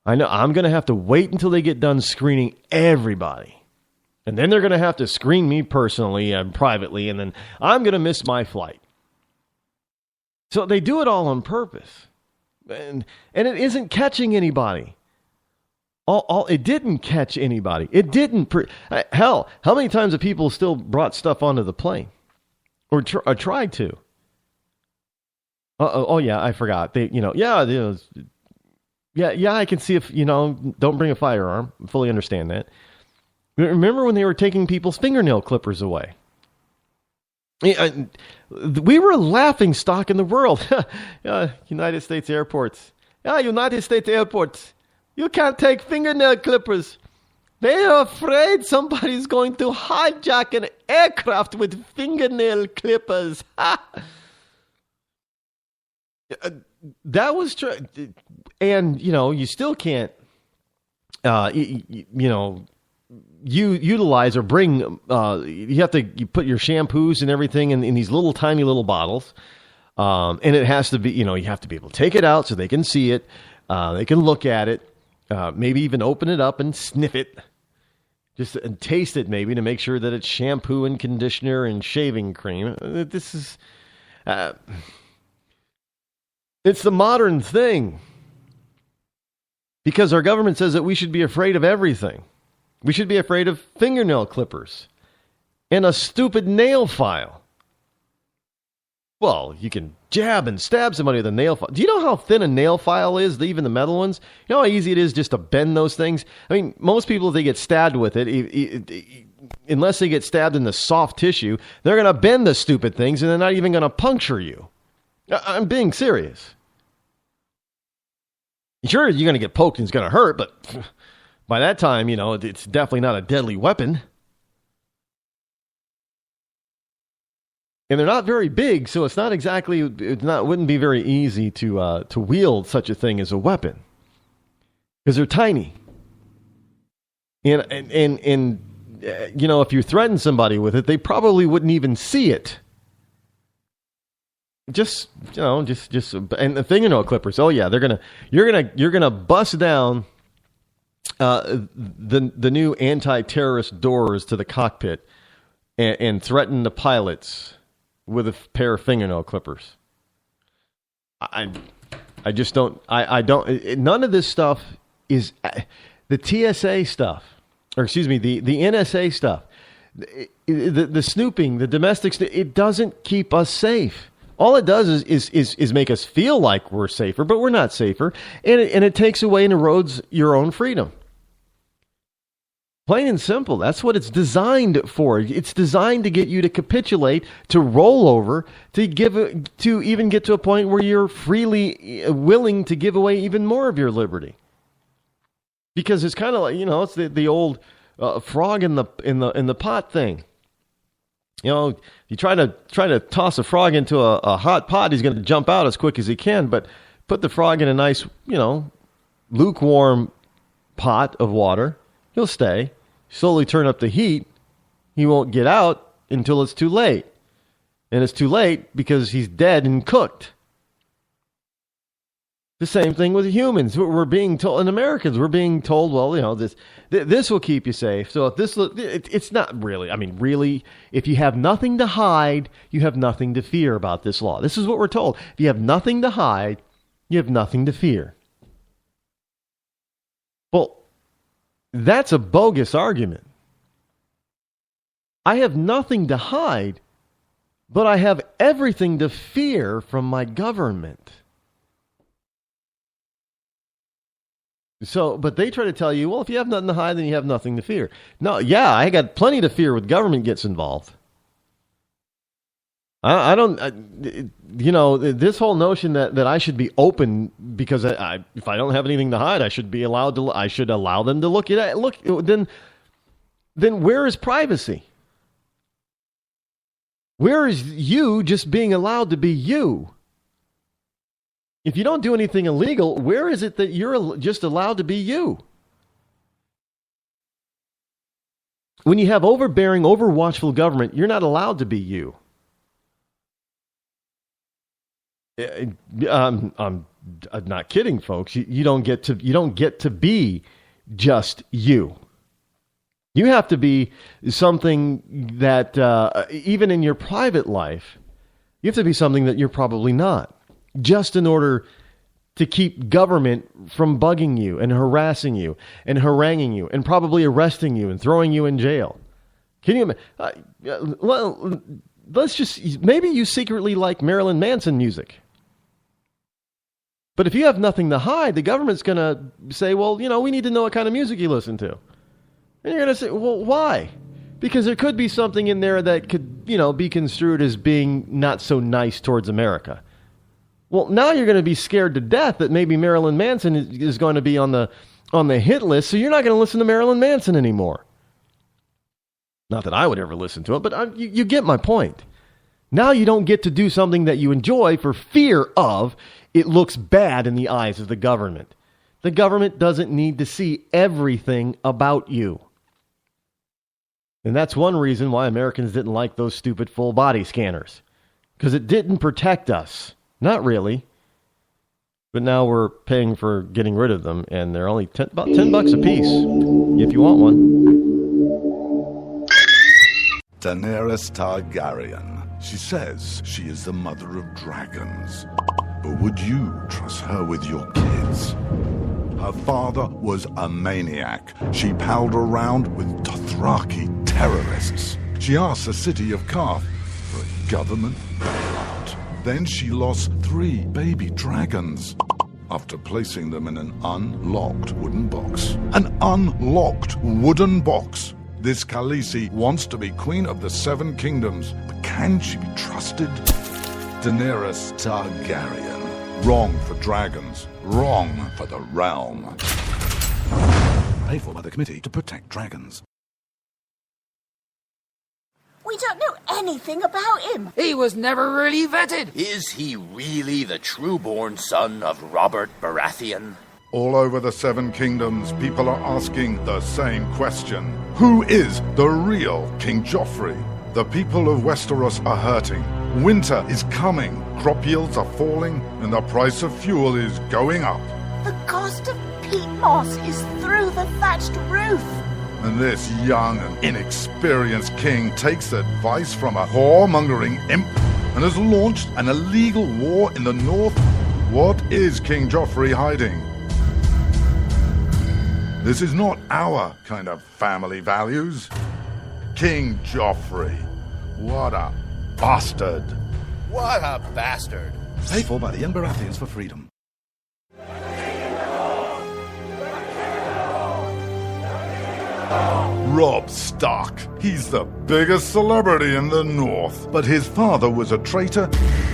I know I'm gonna have to wait until they get done screening everybody, and then they're gonna have to screen me personally and privately, and then I'm gonna miss my flight. So they do it all on purpose, and it isn't catching anybody. It didn't catch anybody. It didn't. Hell, how many times have people still brought stuff onto the plane, or tried to? Oh yeah, I forgot. I can see if don't bring a firearm. I fully understand that. Remember when they were taking people's fingernail clippers away? We were a laughing stock in the world. United States airports. United States airports. You can't take fingernail clippers. They are afraid somebody's going to hijack an aircraft with fingernail clippers. That was true. And, you still can't, utilize or bring, you put your shampoos and everything in these little tiny little bottles. And it has to be, you have to be able to take it out so they can see it. They can look at it, maybe even open it up and sniff it. Just and taste it maybe to make sure that it's shampoo and conditioner and shaving cream. This is, it's the modern thing. Because our government says that we should be afraid of everything. We should be afraid of fingernail clippers and a stupid nail file. Well, you can jab and stab somebody with a nail file. Do you know how thin a nail file is, even the metal ones? You know how easy it is just to bend those things? I mean, most people, if they get stabbed with it, unless they get stabbed in the soft tissue, they're going to bend the stupid things and they're not even going to puncture you. I'm being serious. Sure, you're going to get poked and it's going to hurt, but by that time, it's definitely not a deadly weapon. And they're not very big, so it's not exactly, wouldn't be very easy to wield such a thing as a weapon. Because they're tiny. And if you threaten somebody with it, they probably wouldn't even see it. And the fingernail clippers. Oh yeah, you're gonna bust down the new anti-terrorist doors to the cockpit and threaten the pilots with a pair of fingernail clippers. I just don't. I don't. None of this stuff is the TSA stuff, or excuse me, the NSA stuff, the snooping, the domestic. It doesn't keep us safe. All it does is make us feel like we're safer, but we're not safer, and it takes away and erodes your own freedom. Plain and simple. That's what it's designed for. It's designed to get you to capitulate, to roll over, to even get to a point where you're freely willing to give away even more of your liberty. Because it's kind of like, it's the old frog in the pot thing. You try to toss a frog into a hot pot, he's going to jump out as quick as he can. But put the frog in a nice, lukewarm pot of water, he'll stay. Slowly turn up the heat, he won't get out until it's too late. And it's too late because he's dead and cooked. The same thing with humans. We're being told, and Americans, we're being told, well, this will keep you safe. So if it's not really, really, if you have nothing to hide, you have nothing to fear about this law. This is what we're told. If you have nothing to hide, you have nothing to fear. Well, that's a bogus argument. I have nothing to hide, but I have everything to fear from my government. So, but they try to tell you, well, if you have nothing to hide, then you have nothing to fear. No, yeah, I got plenty to fear when government gets involved. This whole notion that I should be open because if I don't have anything to hide, I should allow them to look at it. Then where is privacy? Where is you just being allowed to be you? If you don't do anything illegal, where is it that you're just allowed to be you? When you have overbearing, overwatchful government, you're not allowed to be you. I'm not kidding, folks. You don't get to be just you. You have to be something that even in your private life, you have to be something that you're probably not, just in order to keep government from bugging you and harassing you and haranguing you and probably arresting you and throwing you in jail. Can you imagine? Well, maybe you secretly like Marilyn Manson music. But if you have nothing to hide, the government's going to say, well, we need to know what kind of music you listen to. And you're going to say, well, why? Because there could be something in there that could, be construed as being not so nice towards America. Well, now you're going to be scared to death that maybe Marilyn Manson is going to be on the hit list, so you're not going to listen to Marilyn Manson anymore. Not that I would ever listen to it, but you get my point. Now you don't get to do something that you enjoy for fear of it looks bad in the eyes of the government. The government doesn't need to see everything about you. And that's one reason why Americans didn't like those stupid full body scanners. Because it didn't protect us. Not really. But now we're paying for getting rid of them, and they're only about $10 a piece if you want one. Daenerys Targaryen. She says she is the mother of dragons. But would you trust her with your kids? Her father was a maniac. She palled around with Dothraki terrorists. She asked the city of Karth for a government bailout. Then she lost 3 baby dragons after placing them in an unlocked wooden box. An unlocked wooden box. This Khaleesi wants to be queen of the 7 kingdoms, but can she be trusted? Daenerys Targaryen. Wrong for dragons. Wrong for the realm. Paid for by the Committee to Protect Dragons. We don't know anything about him. He was never really vetted. Is he really the true-born son of Robert Baratheon? All over the 7 kingdoms, people are asking the same question. Who is the real King Joffrey? The people of Westeros are hurting. Winter is coming. Crop yields are falling, and the price of fuel is going up. The cost of peat moss is through the thatched roof. And this young and inexperienced king takes advice from a whoremongering imp and has launched an illegal war in the north. What is King Joffrey hiding? This is not our kind of family values. King Joffrey. What a bastard. What a bastard. Paid for by the young Baratheons for freedom. Robb Stark. He's the biggest celebrity in the North. But his father was a traitor.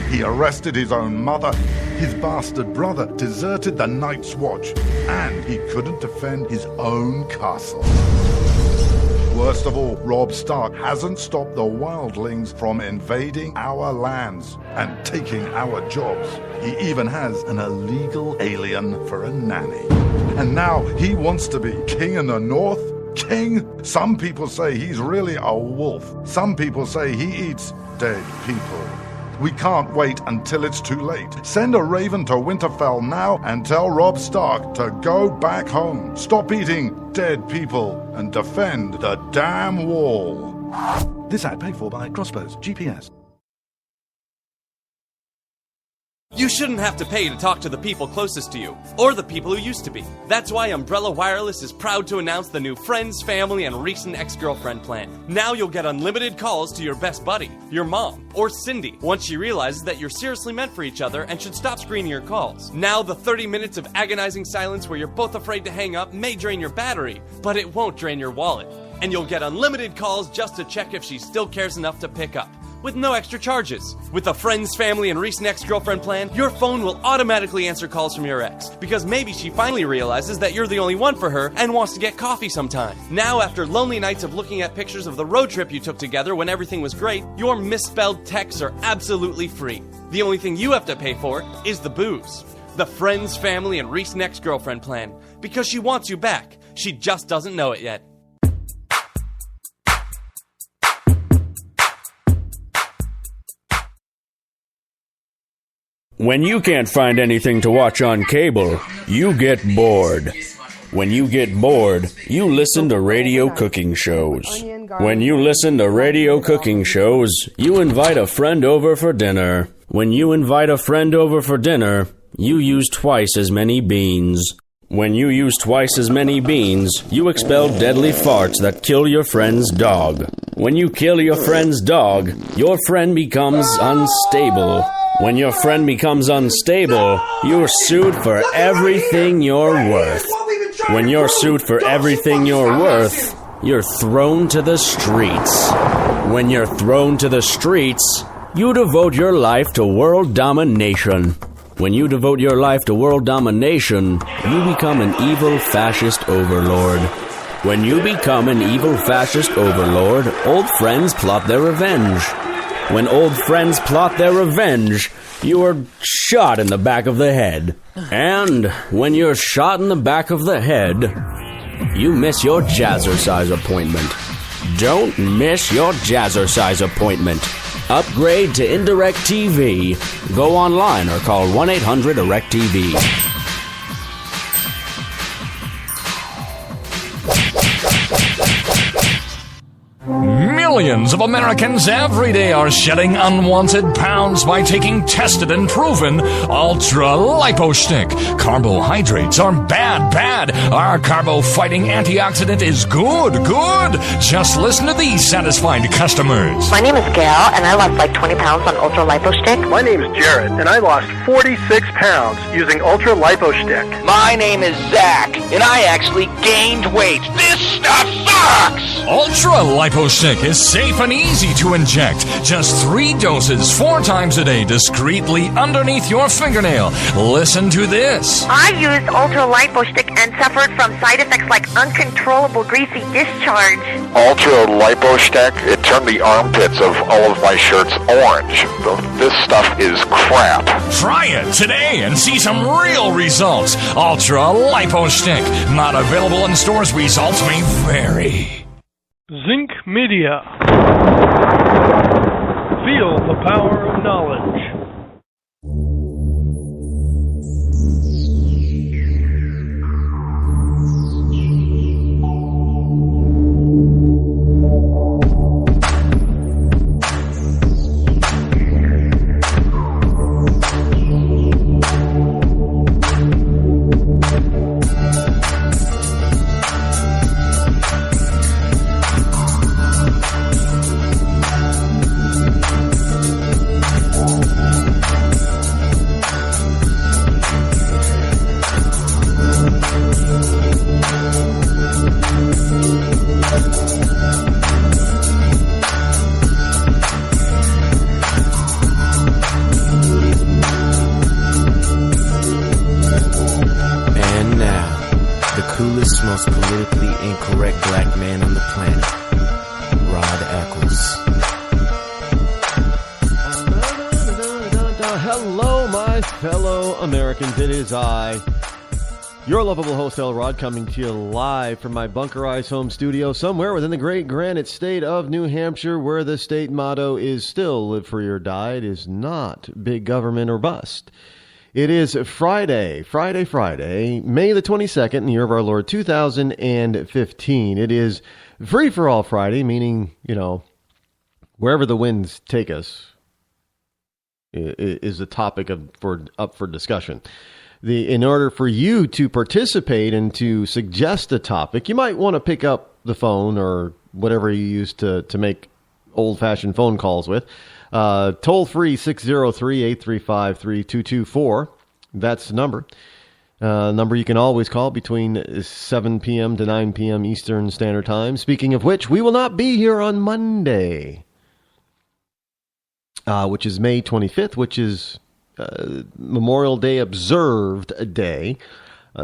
He arrested his own mother. His bastard brother deserted the Night's Watch. And he couldn't defend his own castle. Worst of all, Robb Stark hasn't stopped the wildlings from invading our lands and taking our jobs. He even has an illegal alien for a nanny. And now he wants to be king in the north? King? Some people say he's really a wolf. Some people say he eats dead people. We can't wait until it's too late. Send a raven to Winterfell now and tell Robb Stark to go back home. Stop eating dead people and defend the damn wall. This ad paid for by Crossbows GPS. You shouldn't have to pay to talk to the people closest to you, or the people who used to be. That's why Umbrella Wireless is proud to announce the new Friends, Family, and Recent Ex-Girlfriend plan. Now you'll get unlimited calls to your best buddy, your mom, or Cindy, once she realizes that you're seriously meant for each other and should stop screening your calls. Now the 30 minutes of agonizing silence where you're both afraid to hang up may drain your battery, but it won't drain your wallet. And you'll get unlimited calls just to check if she still cares enough to pick up, with no extra charges. With the Friends, Family, and Recent Ex-Girlfriend plan, your phone will automatically answer calls from your ex, because maybe she finally realizes that you're the only one for her and wants to get coffee sometime. Now, after lonely nights of looking at pictures of the road trip you took together when everything was great, your misspelled texts are absolutely free. The only thing you have to pay for is the booze. The Friends, Family, and Recent Ex-Girlfriend plan, because she wants you back. She just doesn't know it yet. When you can't find anything to watch on cable, you get bored. When you get bored, you listen to radio cooking shows. When you listen to radio cooking shows, you invite a friend over for dinner. When you invite a friend over for dinner, you use twice as many beans. When you use twice as many beans, you expel deadly farts that kill your friend's dog. When you kill your friend's dog, your friend becomes unstable. When your friend becomes unstable, you're sued for everything you're worth. When you're sued for everything you're worth, you're thrown to the streets. When you're thrown to the streets, you devote your life to world domination. When you devote your life to world domination, you become an evil fascist overlord. When you become an evil fascist overlord, old friends plot their revenge. When old friends plot their revenge, you are shot in the back of the head. And when you're shot in the back of the head, you miss your jazzercise appointment. Don't miss your jazzercise appointment. Upgrade to Indirect TV. Go online or call 1-800-ERECT-TV. Millions of Americans every day are shedding unwanted pounds by taking tested and proven Ultra Lipo Stick. Carbohydrates are bad, bad. Our carbo-fighting antioxidant is good, good. Just listen to these satisfied customers. My name is Gail, and I lost like 20 pounds on Ultra Lipo Stick. My name is Jared, and I lost 46 pounds using Ultra Lipo Stick. My name is Zach, and I actually gained weight. This stuff sucks! Ultra Lipo Stick is safe and easy to inject. Just 3 doses 4 times a day discreetly underneath your fingernail. Listen to this. I used Ultra Lipo Stick and suffered from side effects like uncontrollable greasy discharge. Ultra Lipo Stick, it turned the armpits of all of my shirts orange. This stuff is crap. Try it today and see some real results. Ultra Lipo Stick. Not available in stores. Results may vary. Zinc Media. Feel the power of knowledge. Most politically incorrect black man on the planet, Rod Eccles. Hello, my fellow Americans. It is I, your lovable host, El Rod, coming to you live from my bunkerized home studio somewhere within the great granite state of New Hampshire, where the state motto is still live free or die. It is not big government or bust. It is Friday, May the 22nd, in the year of our Lord, 2015. It is Free for All Friday, meaning, wherever the winds take us is the topic up for discussion. In order for you to participate and to suggest a topic, you might want to pick up the phone or whatever you use to make old-fashioned phone calls with. Toll free 603-835-3224. That's the number. Number you can always call between 7 p.m. to 9 p.m. Eastern Standard Time. Speaking of which, we will not be here on Monday, which is May 25th, which is Memorial Day observed day.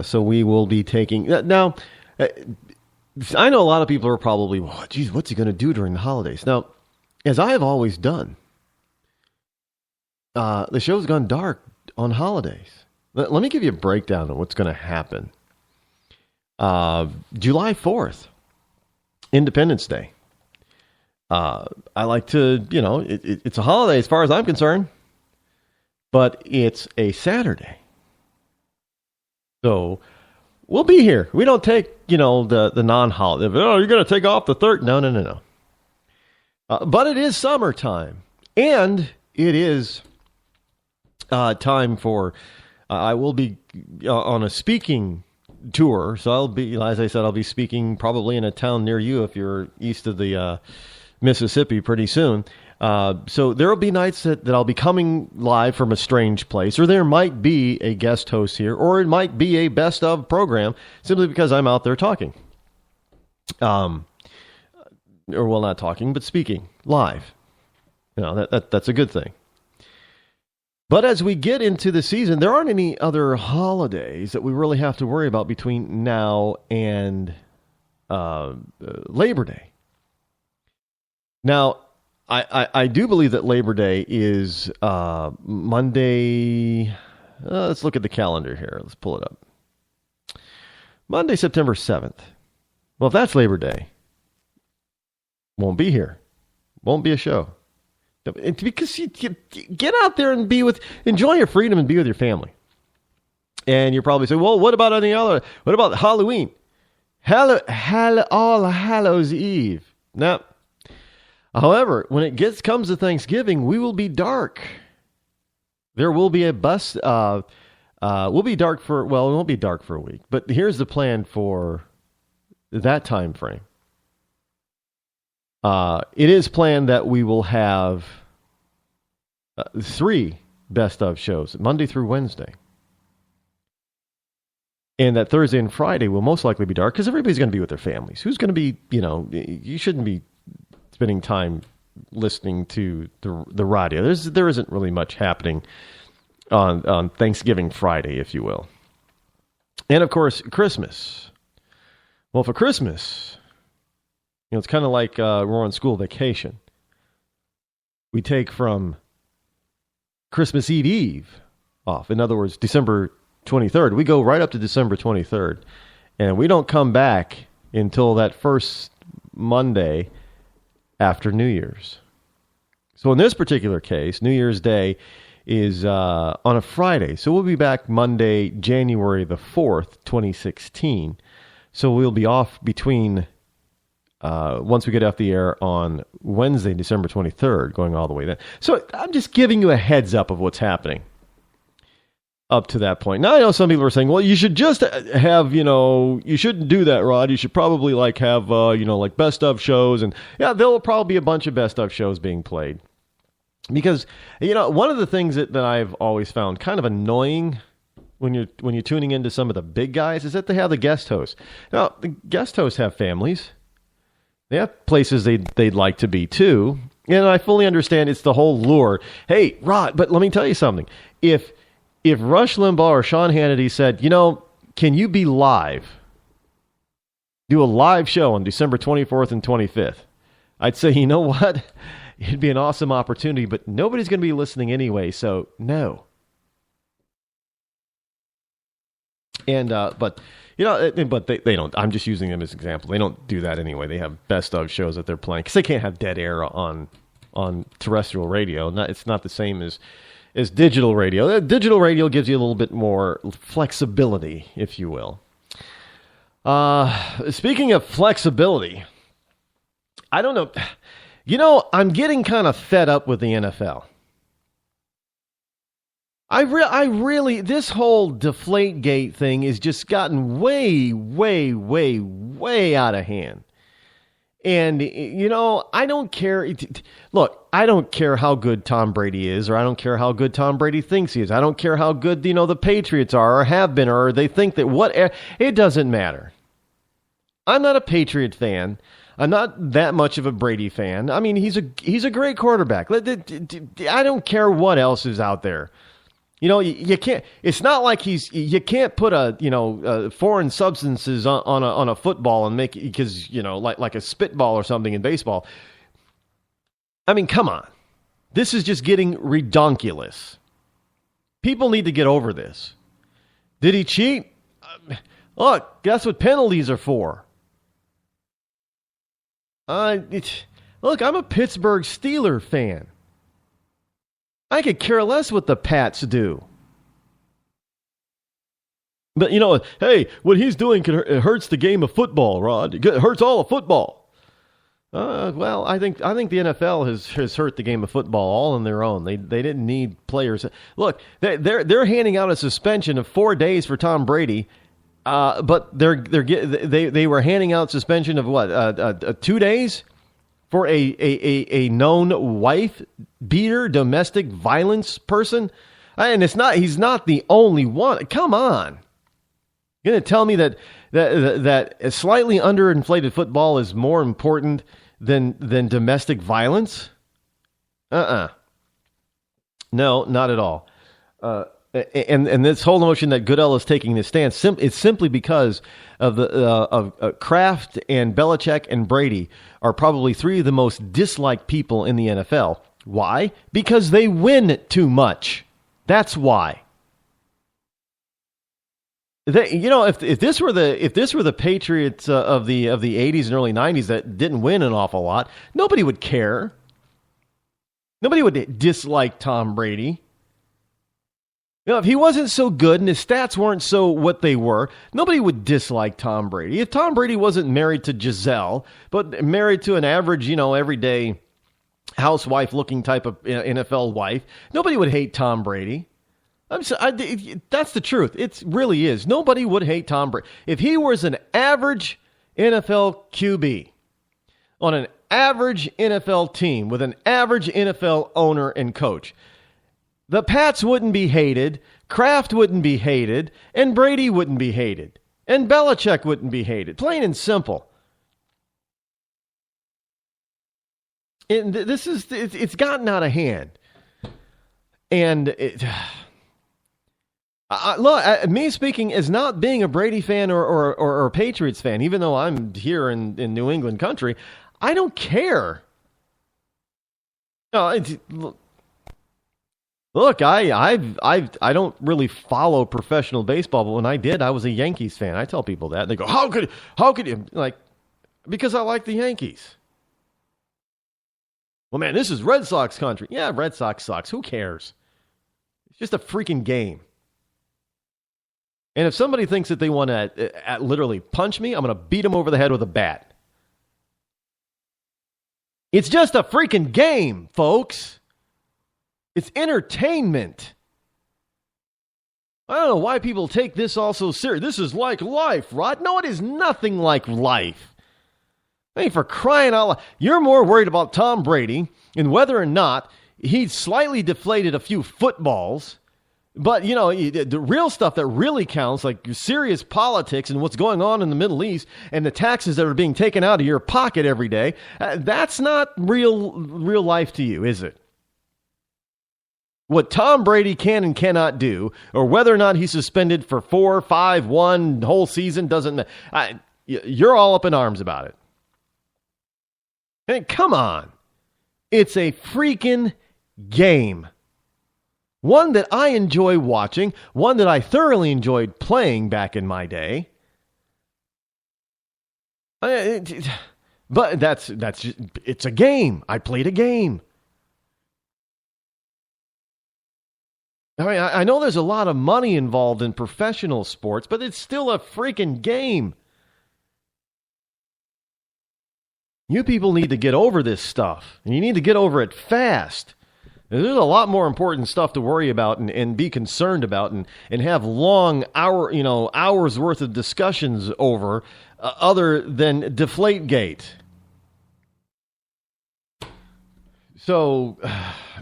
So we will be taking... Now, I know a lot of people are probably, what's he going to do during the holidays? Now, as I have always done, the show's gone dark on holidays. Let me give you a breakdown of what's going to happen. July 4th, Independence Day. I like to, it's a holiday as far as I'm concerned, but it's a Saturday. So we'll be here. We don't take, the non-holiday. Oh, you're going to take off the 3rd? No. But it is summertime, and it is time for, I will be on a speaking tour, so I'll be, as I said, I'll be speaking probably in a town near you if you're east of the Mississippi pretty soon. So there will be nights that I'll be coming live from a strange place, or there might be a guest host here, or it might be a best of program simply because I'm out there talking. Or well, not talking, but speaking live. That's a good thing. But as we get into the season, there aren't any other holidays that we really have to worry about between now and Labor Day. Now, I do believe that Labor Day is Monday. Let's look at the calendar here. Let's pull it up. Monday, September 7th. Well, if that's Labor Day, Won't be here. Won't be a show. Because you get out there and enjoy your freedom and be with your family. And you're probably saying, well, what about what about Halloween? All Hallows Eve. No. However, when it comes to Thanksgiving, we will be dark. There will be a bus. We'll be dark it won't be dark for a week. But here's the plan for that time frame. It is planned that we will have 3 best of shows, Monday through Wednesday. And that Thursday and Friday will most likely be dark because everybody's going to be with their families. Who's going to be, you shouldn't be spending time listening to the radio. There isn't really much happening on Thanksgiving Friday, if you will. And, of course, Christmas. Well, for Christmas, it's kind of like we're on school vacation. We take from Christmas Eve off. In other words, December 23rd. We go right up to December 23rd. And we don't come back until that first Monday after New Year's. So in this particular case, New Year's Day is on a Friday. So we'll be back Monday, January the 4th, 2016. So we'll be off between, once we get off the air on Wednesday, December 23rd, going all the way there. So I'm just giving you a heads up of what's happening up to that point. Now, I know some people are saying, well, you should just have, you shouldn't do that, Rod. You should probably have, best of shows. And yeah, there will probably be a bunch of best of shows being played. Because, one of the things that I've always found kind of annoying when you're tuning into some of the big guys is that they have the guest hosts. Now, the guest hosts have families. They have places they'd like to be too. And I fully understand it's the whole lure. Hey, Rod, but let me tell you something. If Rush Limbaugh or Sean Hannity said, can you be live? Do a live show on December 24th and 25th. I'd say, you know what? It'd be an awesome opportunity, but nobody's going to be listening anyway, so no. And, but they don't. I'm just using them as an example. They don't do that anyway. They have best of shows that they're playing because they can't have dead air on terrestrial radio. It's not the same as digital radio. Digital radio gives you a little bit more flexibility, if you will. Speaking of flexibility, I don't know. I'm getting kind of fed up with the NFL. I really, this whole Deflategate thing has just gotten way, way, way, way out of hand. And, I don't care. Look, I don't care how good Tom Brady is, or I don't care how good Tom Brady thinks he is. I don't care how good, the Patriots are, or have been, or they think that it doesn't matter. I'm not a Patriot fan. I'm not that much of a Brady fan. I mean, he's a great quarterback. I don't care what else is out there. You can't. It's not like you can't put foreign substances on a football and make it because like a spitball or something in baseball. I mean, come on, this is just getting redonkulous. People need to get over this. Did he cheat? Look, that's what penalties are for. Look, I'm a Pittsburgh Steelers fan. I could care less what the Pats do. But, hey, what he's doing it hurts the game of football, Rod. It hurts all of football. Well, I think the NFL has hurt the game of football all on their own. They didn't need players. Look, they're handing out a suspension of 4 days for Tom Brady, but they were handing out suspension of what 2 days for a known wife beater, domestic violence person, and he's not the only one. Come on, you're gonna tell me that a slightly underinflated football is more important than domestic violence? No, not at all. And this whole notion that Goodell is taking this stance, it's simply because of Kraft and Belichick and Brady are probably 3 of the most disliked people in the NFL. Why? Because they win too much. That's why. If this were the Patriots of the 80s and early 90s that didn't win an awful lot, nobody would care. Nobody would dislike Tom Brady. If he wasn't so good and his stats weren't so what they were, nobody would dislike Tom Brady. If Tom Brady wasn't married to Giselle, but married to an average, everyday housewife-looking type of NFL wife, nobody would hate Tom Brady. That's the truth. It really is. Nobody would hate Tom Brady. If he was an average NFL QB on an average NFL team with an average NFL owner and coach, the Pats wouldn't be hated, Kraft wouldn't be hated, and Brady wouldn't be hated, and Belichick wouldn't be hated. Plain and simple. It's gotten out of hand. And look, me speaking as not being a Brady fan or a Patriots fan, even though I'm here in New England country, I don't care. Look, I don't really follow professional baseball, but when I did, I was a Yankees fan. I tell people that. They go, how could you? Like, because I like the Yankees. Well, man, this is Red Sox country. Yeah, Red Sox sucks. Who cares? It's just a freaking game. And if somebody thinks that they want to literally punch me, I'm going to beat them over the head with a bat. It's just a freaking game, folks. It's entertainment. I don't know why people take this all so serious. This is like life, Rod. No, it is nothing like life. Hey, for crying out loud. You're more worried about Tom Brady and whether or not he slightly deflated a few footballs. But, the real stuff that really counts, like serious politics and what's going on in the Middle East and the taxes that are being taken out of your pocket every day, that's not real life to you, is it? What Tom Brady can and cannot do, or whether or not he's suspended for 4, 5, 1 whole season, doesn't matter. You're all up in arms about it. Hey, come on. It's a freaking game. One that I enjoy watching, one that I thoroughly enjoyed playing back in my day. But that's just, it's a game. I played a game. I mean, I know there's a lot of money involved in professional sports, but it's still a freaking game. You people need to get over this stuff, and you need to get over it fast. There's a lot more important stuff to worry about and be concerned about and have long hours worth of discussions over other than Deflategate. So,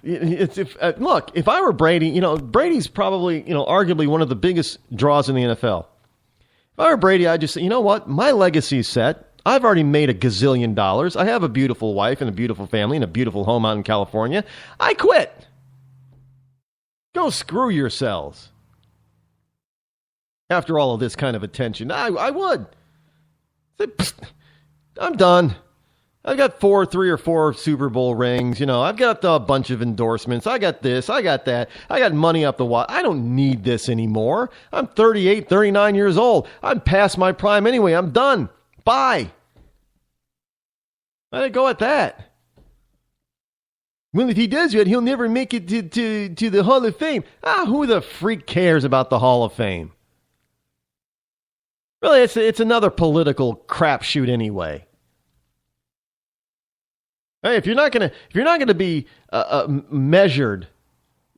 if I were Brady, Brady's probably, arguably one of the biggest draws in the NFL. If I were Brady, I'd just say, you know what? My legacy's set. I've already made $1 gazillion. I have a beautiful wife and a beautiful family and a beautiful home out in California. I quit. Go screw yourselves. After all of this kind of attention, I would. I'm done. I've got 3 or 4 Super Bowl rings. I've got a bunch of endorsements. I got this. I got that. I got money up the wall. I don't need this anymore. I'm 38, 39 years old. I'm past my prime anyway. I'm done. Bye. Let it go at that. Well, if he does that, he'll never make it to the Hall of Fame. Who the freak cares about the Hall of Fame? Really, it's another political crapshoot anyway. Hey, if you're not gonna be measured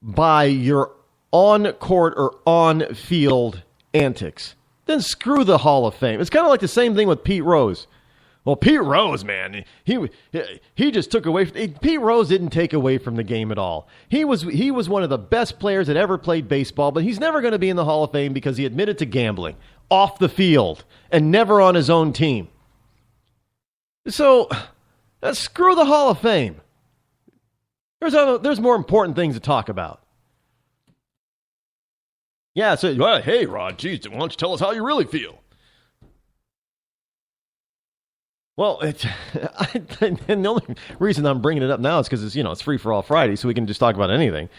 by your on-court or on-field antics, then screw the Hall of Fame. It's kind of like the same thing with Pete Rose. Well, Pete Rose, man, he just took away. Pete Rose didn't take away from the game at all. He was one of the best players that ever played baseball, but he's never going to be in the Hall of Fame because he admitted to gambling off the field and never on his own team. So, screw the Hall of Fame. There's more important things to talk about. Yeah, so, well, hey, Rod, geez, why don't you tell us how you really feel? Well, and the only reason I'm bringing it up now is because it's Free for All Friday, so we can just talk about anything.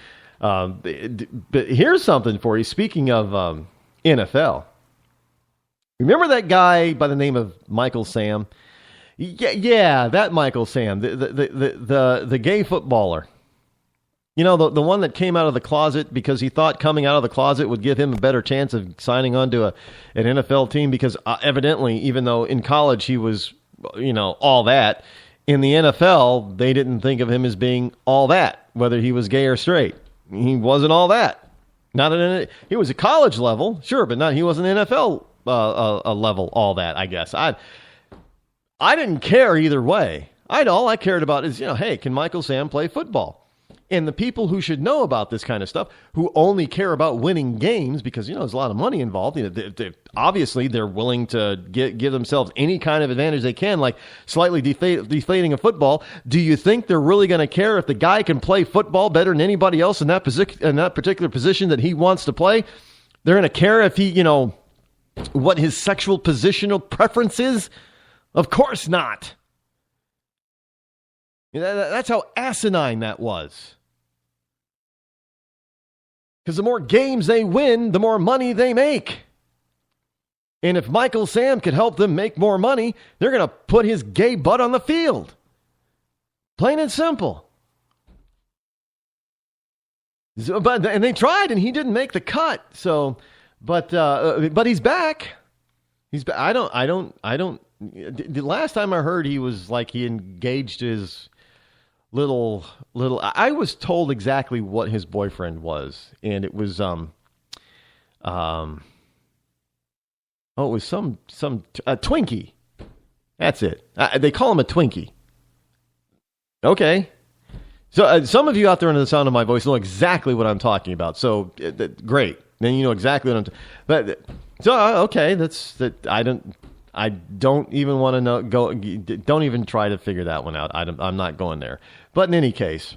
But here's something for you. Speaking of NFL, Remember that guy by the name of Michael Sam? Yeah, that Michael Sam, the gay footballer. You know, the one that came out of the closet because he thought coming out of the closet would give him a better chance of signing on to an NFL team because evidently, even though in college he was, all that, in the NFL, they didn't think of him as being all that, whether he was gay or straight. He wasn't all that. He was a college level, sure, but he wasn't NFL a level all that, I guess. I didn't care either way. All I cared about is, hey, can Michael Sam play football? And the people who should know about this kind of stuff, who only care about winning games, because, there's a lot of money involved. Obviously, they're willing to give themselves any kind of advantage they can, like slightly deflating a football. Do you think they're really going to care if the guy can play football better than anybody else in that particular position that he wants to play? They're going to care if he, what his sexual positional preference is? Of course not. That's how asinine that was. Because the more games they win, the more money they make. And if Michael Sam could help them make more money, they're going to put his gay butt on the field. Plain and simple. And they tried, and he didn't make the cut. So, but he's back. He's back. I don't. The last time I heard, he was like he engaged his little. I was told exactly what his boyfriend was, and it was it was some Twinkie. That's it. They call him a Twinkie. Okay. So some of you out there under the sound of my voice know exactly what I'm talking about. So great. Then you know exactly what I'm. Okay. I don't even want to know. Don't even try to figure that one out. I'm not going there. But in any case,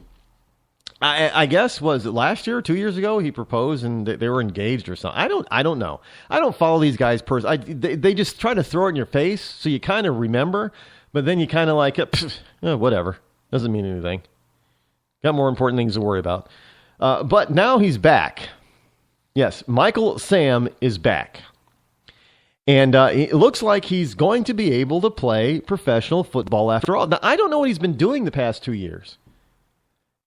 I guess was it last year or 2 years ago he proposed and they were engaged or something. I don't know. I don't follow these guys personally. They just try to throw it in your face so you kind of remember, but then you kind of like whatever. Doesn't mean anything. Got more important things to worry about. But now he's back. Yes, Michael Sam is back. And it looks like he's going to be able to play professional football after all. Now, I don't know what he's been doing the past 2 years.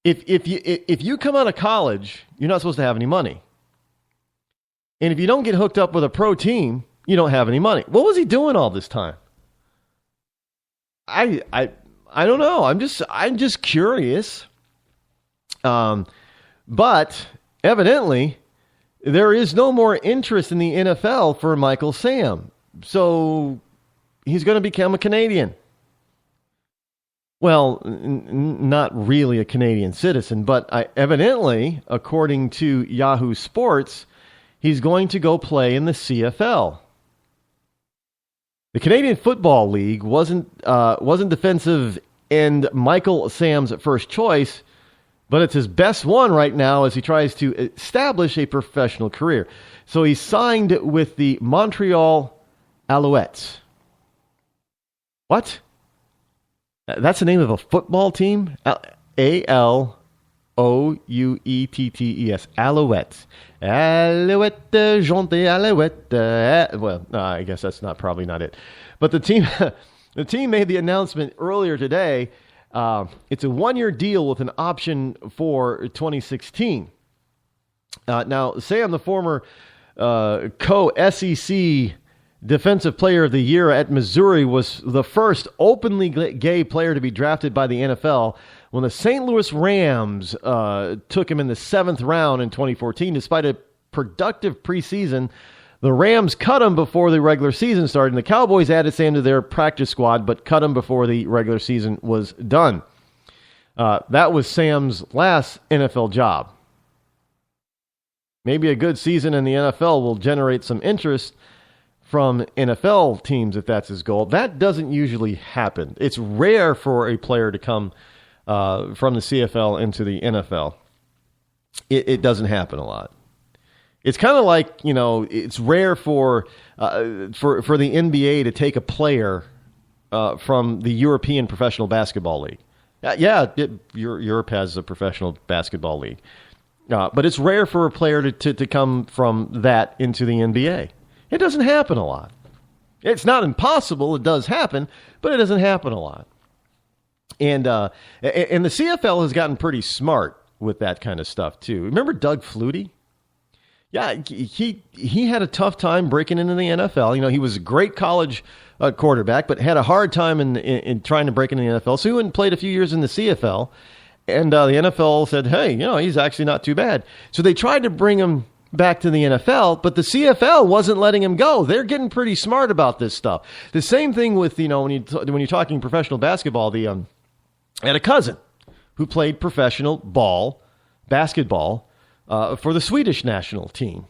If you come out of college, you're not supposed to have any money. And if you don't get hooked up with a pro team, you don't have any money. What was he doing all this time? I don't know. I'm just curious. But evidently, there is no more interest in the NFL for Michael Sam. So he's going to become a Canadian. Well, not really a Canadian citizen, but evidently, according to Yahoo Sports, he's going to go play in the CFL. The Canadian Football League wasn't defensive end Michael Sam's first choice, but it's his best one right now as he tries to establish a professional career. So he signed with the Montreal Alouettes. What? That's the name of a football team? Alouettes. Alouettes. Alouette, Jonte, Alouette. Well, I guess that's probably not it. But the team made the announcement earlier today. It's a one-year deal with an option for 2016. Now, Sam, the former co-SEC Defensive Player of the Year at Missouri, was the first openly gay player to be drafted by the NFL when the St. Louis Rams took him in the 7th round in 2014. Despite a productive preseason, the Rams cut him before the regular season started, and the Cowboys added Sam to their practice squad, but cut him before the regular season was done. That was Sam's last NFL job. Maybe a good season in the NFL will generate some interest from NFL teams if that's his goal. That doesn't usually happen. It's rare for a player to come from the CFL into the NFL. It doesn't happen a lot. It's kind of like, it's rare for the NBA to take a player from the European Professional Basketball League. Europe has a professional basketball league. But it's rare for a player to come from that into the NBA. It doesn't happen a lot. It's not impossible. It does happen, but it doesn't happen a lot. And the CFL has gotten pretty smart with that kind of stuff, too. Remember Doug Flutie? Yeah, he had a tough time breaking into the NFL. You know, he was a great college quarterback, but had a hard time in trying to break into the NFL. So he went and played a few years in the CFL. And the NFL said, hey, you know, he's actually not too bad. So they tried to bring him back to the NFL, but the CFL wasn't letting him go. They're getting pretty smart about this stuff. The same thing with, you know, when you're talking professional basketball, I had a cousin who played professional basketball for the Swedish national team.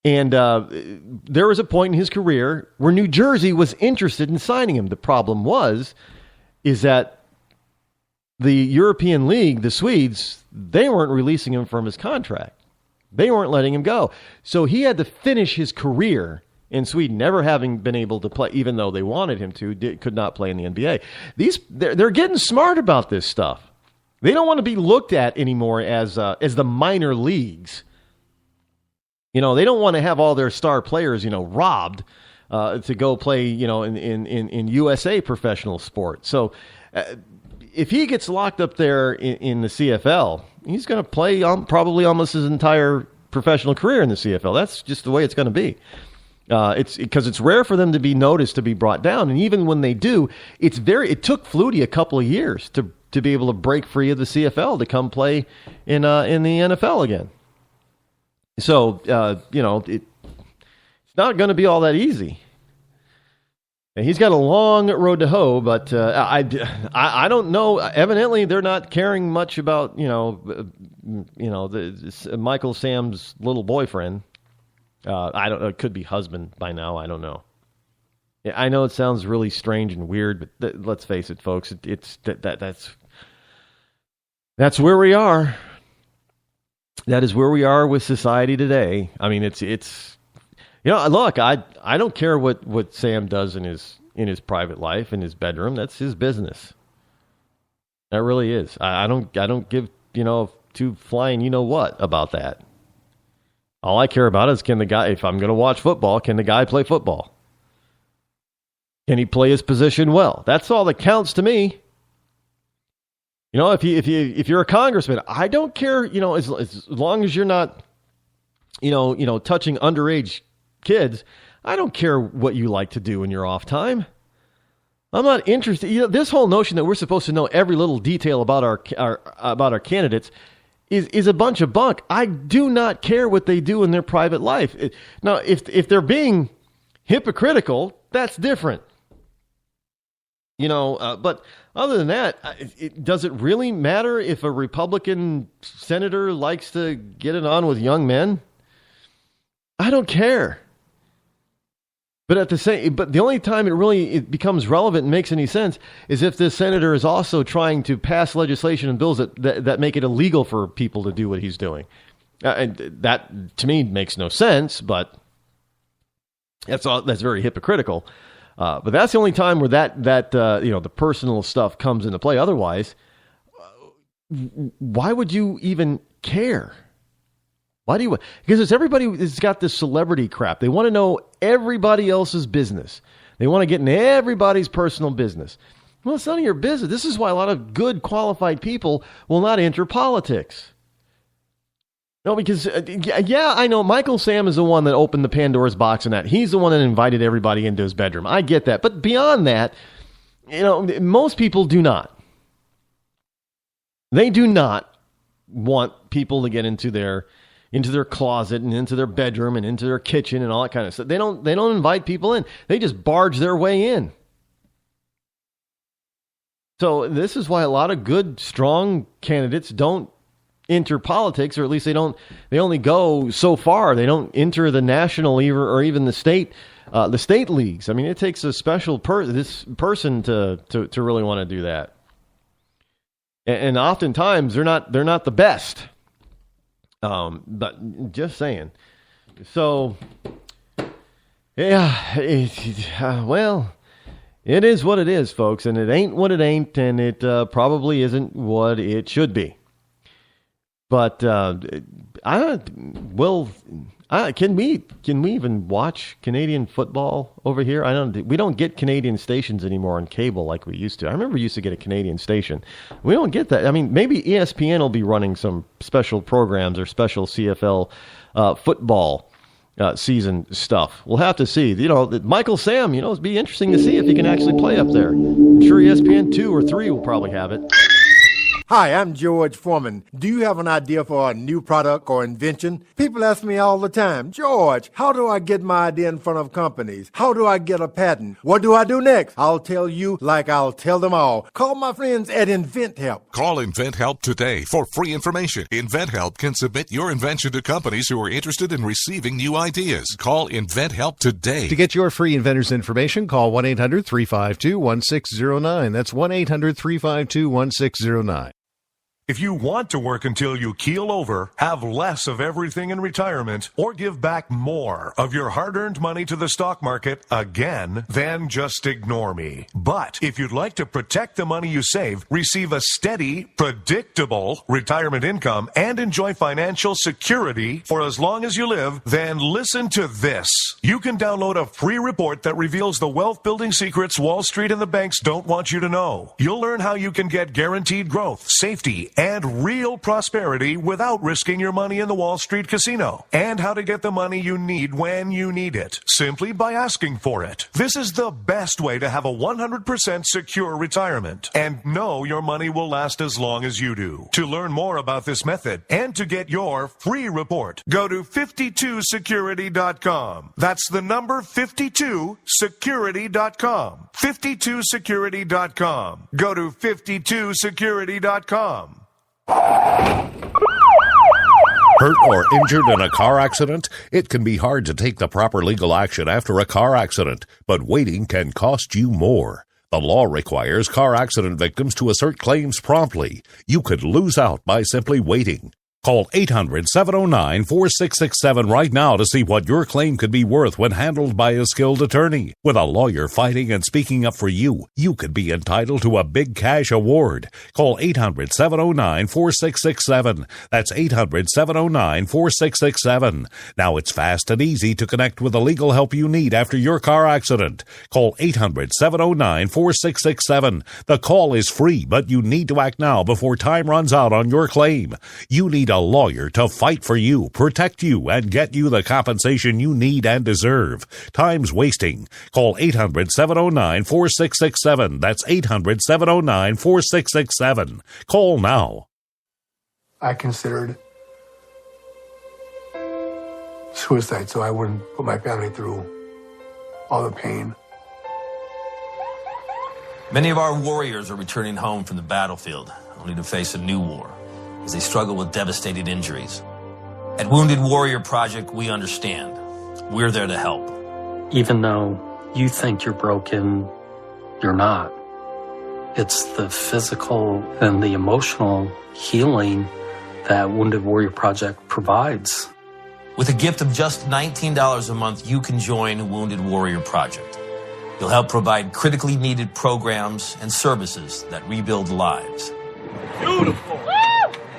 And there was a point in his career where New Jersey was interested in signing him. The problem is that the European League, the Swedes, they weren't releasing him from his contract. They weren't letting him go. So he had to finish his career in Sweden, never having been able to play, even though they wanted him to, could not play in the NBA. They're getting smart about this stuff. They don't want to be looked at anymore as the minor leagues. You know, they don't want to have all their star players, you know, robbed to go play, you know, in USA professional sports. So if he gets locked up there in the CFL, he's going to play probably almost his entire professional career in the CFL. That's just the way it's going to be. It's because it's rare for them to be noticed, to be brought down, and even when they do, it took Flutie a couple of years to be able to break free of the CFL to come play in the NFL again. So you know, it's not going to be all that easy. And he's got a long road to hoe, but I don't know. Evidently, they're not caring much about Michael Sam's little boyfriend. I don't know. It could be husband by now. I don't know. I know it sounds really strange and weird, but let's face it, folks. That's where we are. That is where we are with society today. I mean, it's. You know, look, I don't care what Sam does in his private life, in his bedroom. That's his business. That really is. I don't give, you know, two flying you know what about that. All I care about is, can the guy, if I'm going to watch football, can the guy play football? Can he play his position well? That's all that counts to me. You know, if you're a congressman, I don't care, you know, as long as you're not, you know, touching underage kids, I don't care what you like to do in your off time. I'm not interested. You know, this whole notion that we're supposed to know every little detail about our candidates is a bunch of bunk. I do not care what they do in their private life. Now, if they're being hypocritical, that's different. You know, but other than that, does it really matter if a Republican senator likes to get it on with young men? I don't care. But the only time it becomes relevant and makes any sense is if this senator is also trying to pass legislation and bills that make it illegal for people to do what he's doing. And that to me makes no sense, but that's very hypocritical. But that's the only time where that you know, the personal stuff comes into play. Otherwise, why would you even care? Why do you? Because it's everybody has got this celebrity crap. They want to know everybody else's business. They want to get in everybody's personal business. Well, it's none of your business. This is why a lot of good, qualified people will not enter politics. No, because, yeah, I know Michael Sam is the one that opened the Pandora's box and that. He's the one that invited everybody into his bedroom. I get that. But beyond that, you know, most people do not. They do not want people to get into their closet and into their bedroom and into their kitchen and all that kind of stuff. They don't invite people in. They just barge their way in. So this is why a lot of good, strong candidates don't enter politics, or at least they only go so far. They don't enter the national or even the state leagues. I mean, it takes a special person to really want to do that. And oftentimes they're not the best. But just saying. So, yeah, well, it is what it is, folks, and it ain't what it ain't, and it probably isn't what it should be. But I Can we even watch Canadian football over here? We don't get Canadian stations anymore on cable like we used to. I remember we used to get a Canadian station. We don't get that. I mean, maybe ESPN will be running some special programs or special CFL football season stuff. We'll have to see. Michael Sam, it'd be interesting to see if he can actually play up there. I'm sure ESPN 2 or 3 will probably have it. Hi, I'm George Foreman. Do you have an idea for a new product or invention? People ask me all the time, George, how do I get my idea in front of companies? How do I get a patent? What do I do next? I'll tell you like I'll tell them all. Call my friends at InventHelp. Call InventHelp today for free information. InventHelp can submit your invention to companies who are interested in receiving new ideas. Call InventHelp today. To get your free inventor's information, call 1-800-352-1609. That's 1-800-352-1609. If you want to work until you keel over, have less of everything in retirement, or give back more of your hard-earned money to the stock market again, then just ignore me. But if you'd like to protect the money you save, receive a steady, predictable retirement income, and enjoy financial security for as long as you live, then listen to this. You can download a free report that reveals the wealth-building secrets Wall Street and the banks don't want you to know. You'll learn how you can get guaranteed growth, safety, and real prosperity without risking your money in the Wall Street casino, and how to get the money you need when you need it, simply by asking for it. This is the best way to have a 100% secure retirement and know your money will last as long as you do. To learn more about this method and to get your free report, go to 52security.com. That's the number 52security.com. 52security.com. Go to 52security.com. Hurt or injured in a car accident? It can be hard to take the proper legal action after a car accident, but waiting can cost you more. The law requires car accident victims to assert claims promptly. You could lose out by simply waiting. Call 800-709-4667 right now to see what your claim could be worth when handled by a skilled attorney. With a lawyer fighting and speaking up for you, you could be entitled to a big cash award. Call 800-709-4667. That's 800-709-4667. Now it's fast and easy to connect with the legal help you need after your car accident. Call 800-709-4667. The call is free, but you need to act now before time runs out on your claim. You need a lawyer to fight for you, protect you, and get you the compensation you need and deserve. Time's wasting. Call 800-709-4667. That's 800-709-4667. Call now. I considered suicide so I wouldn't put my family through all the pain. Many of our warriors are returning home from the battlefield, only to face a new war as they struggle with devastating injuries. At Wounded Warrior Project, we understand. We're there to help. Even though you think you're broken, you're not. It's the physical and the emotional healing that Wounded Warrior Project provides. With a gift of just $19 a month, you can join Wounded Warrior Project. You'll help provide critically needed programs and services that rebuild lives. Beautiful.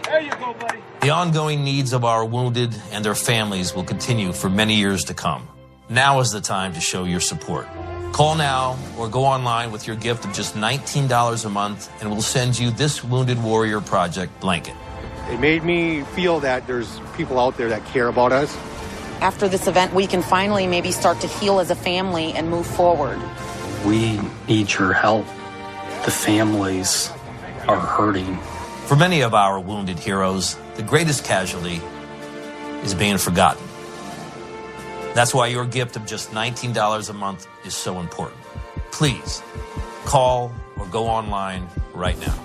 There you go, buddy. The ongoing needs of our wounded and their families will continue for many years to come. Now is the time to show your support. Call now or go online with your gift of just $19 a month and we'll send you this Wounded Warrior Project blanket. It made me feel that there's people out there that care about us. After this event, we can finally maybe start to heal as a family and move forward. We need your help. The families are hurting. For many of our wounded heroes, the greatest casualty is being forgotten. That's why your gift of just $19 a month is so important. Please call or go online right now.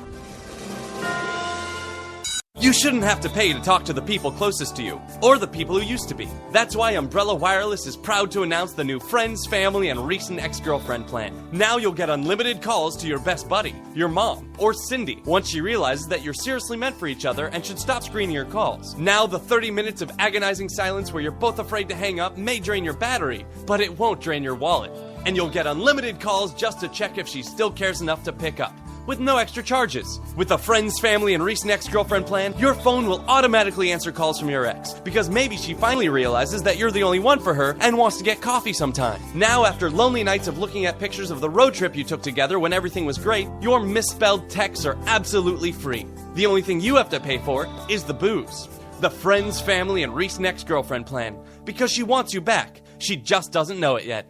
You shouldn't have to pay to talk to the people closest to you, or the people who used to be. That's why Umbrella Wireless is proud to announce the new Friends, Family, and Recent Ex-Girlfriend plan. Now you'll get unlimited calls to your best buddy, your mom, or Cindy, once she realizes that you're seriously meant for each other and should stop screening your calls. Now the 30 minutes of agonizing silence where you're both afraid to hang up may drain your battery, but it won't drain your wallet. And you'll get unlimited calls just to check if she still cares enough to pick up. with no extra charges. With the Friends, Family, and Recent Ex-Girlfriend plan, your phone will automatically answer calls from your ex, because maybe she finally realizes that you're the only one for her and wants to get coffee sometime. Now, after lonely nights of looking at pictures of the road trip you took together when everything was great, your misspelled texts are absolutely free. The only thing you have to pay for is the booze. The Friends, Family, and Recent Ex-Girlfriend plan, because she wants you back. She just doesn't know it yet.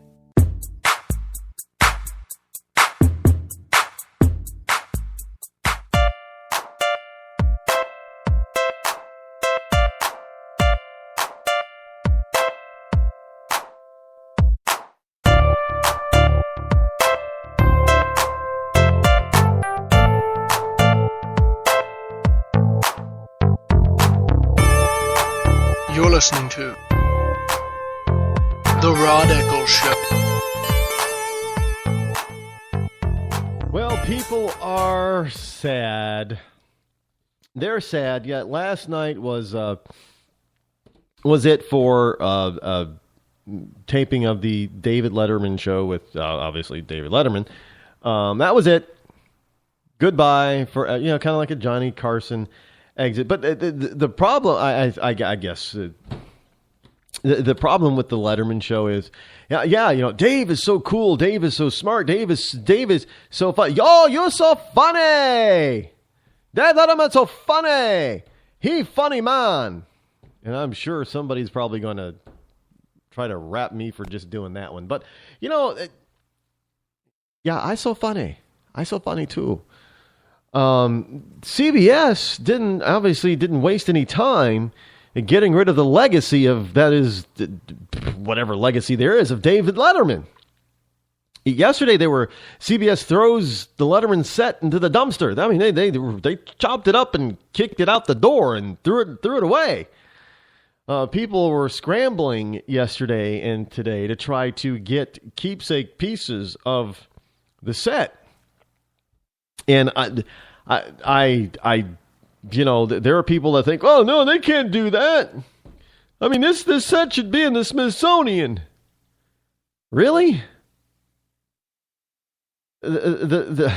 You're listening to The Rod Eccles Show. Well, people are sad. They're sad. Yeah, last night was it for taping of the David Letterman show with obviously David Letterman. That was it. Goodbye for kind of like a Johnny Carson exit. But the problem, I guess, the problem with the Letterman show is, Dave is so cool. Dave is so smart. Dave is so funny. Yo, you're so funny. Dave Letterman's so funny. He funny man. And I'm sure somebody's probably going to try to rap me for just doing that one. But, I so funny. I so funny too. CBS didn't waste any time in getting rid of the legacy of, that is, whatever legacy there is, of David Letterman. Yesterday, CBS throws the Letterman set into the dumpster. I mean, they chopped it up and kicked it out the door and threw it away. People were scrambling yesterday and today to try to get keepsake pieces of the set. And there are people that think, oh, no, they can't do that. I mean, this set should be in the Smithsonian. Really? The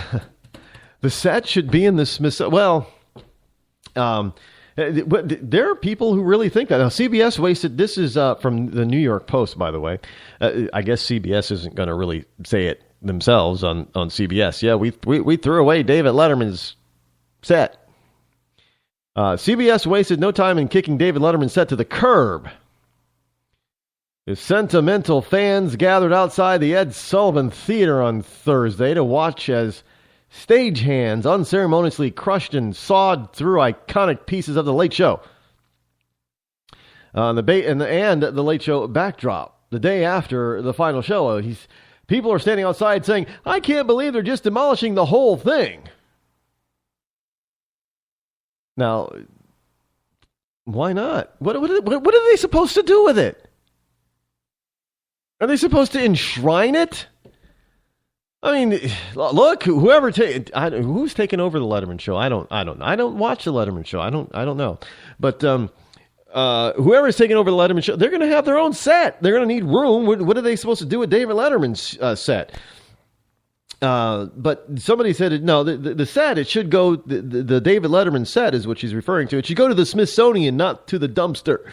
set should be in the Smithsonian. Well, there are people who really think that. Now, CBS wasted, this is from the New York Post, by the way. I guess CBS isn't going to really say it themselves on CBS. Yeah, we threw away David Letterman's set. CBS wasted no time in kicking David Letterman's set to the curb. The sentimental fans gathered outside the Ed Sullivan Theater on Thursday to watch as stagehands unceremoniously crushed and sawed through iconic pieces of The Late Show. And the Late Show backdrop. The day after the final show, people are standing outside saying, I can't believe they're just demolishing the whole thing. Now, why not? What are they supposed to do with it? Are they supposed to enshrine it? I mean, look, who's taking over the Letterman show? I don't know. I don't watch the Letterman show. I don't know. But whoever's taking over the Letterman show, they're going to have their own set. They're going to need room. What are they supposed to do with David Letterman's set? But somebody said, no, the set, it should go, the David Letterman set is what she's referring to. It should go to the Smithsonian, not to the dumpster.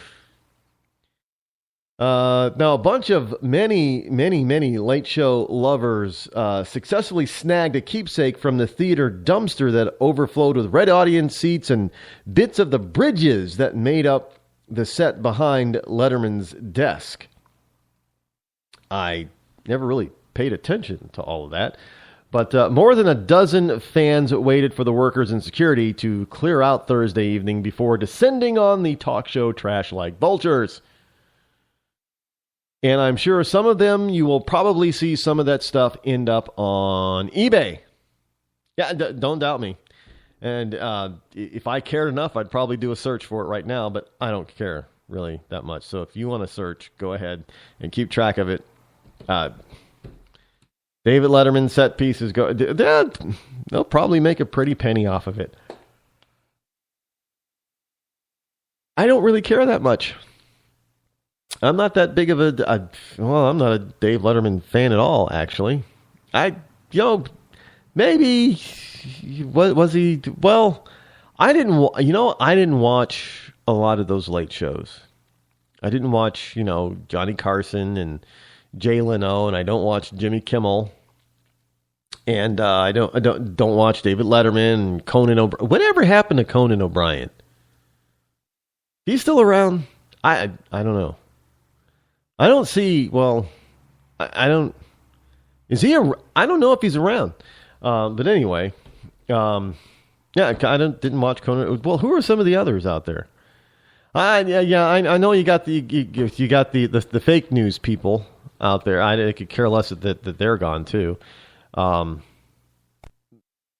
Now, a bunch of many Late Show lovers successfully snagged a keepsake from the theater dumpster that overflowed with red audience seats and bits of the bridges that made up the set behind Letterman's desk. I never really paid attention to all of that. But more than a dozen fans waited for the workers and security to clear out Thursday evening before descending on the talk show trash like vultures. And I'm sure some of them, you will probably see some of that stuff end up on eBay. Yeah, don't doubt me. And if I cared enough, I'd probably do a search for it right now, but I don't care really that much. So if you want to search, go ahead and keep track of it. David Letterman set pieces, they'll probably make a pretty penny off of it. I don't really care that much. I'm not that big of I'm not a Dave Letterman fan at all, actually. Maybe. What was he? Well, I didn't watch a lot of those late shows. I didn't watch, Johnny Carson and Jay Leno, and I don't watch Jimmy Kimmel, and I don't watch David Letterman and Conan O'Brien. Whatever happened to Conan O'Brien? He's still around? I don't know. I don't see. Well, I don't. Is he? I don't know if he's around. But anyway, yeah, I didn't watch Conan. Well, who are some of the others out there? I know you got the fake news people out there. I could care less that they're gone too. I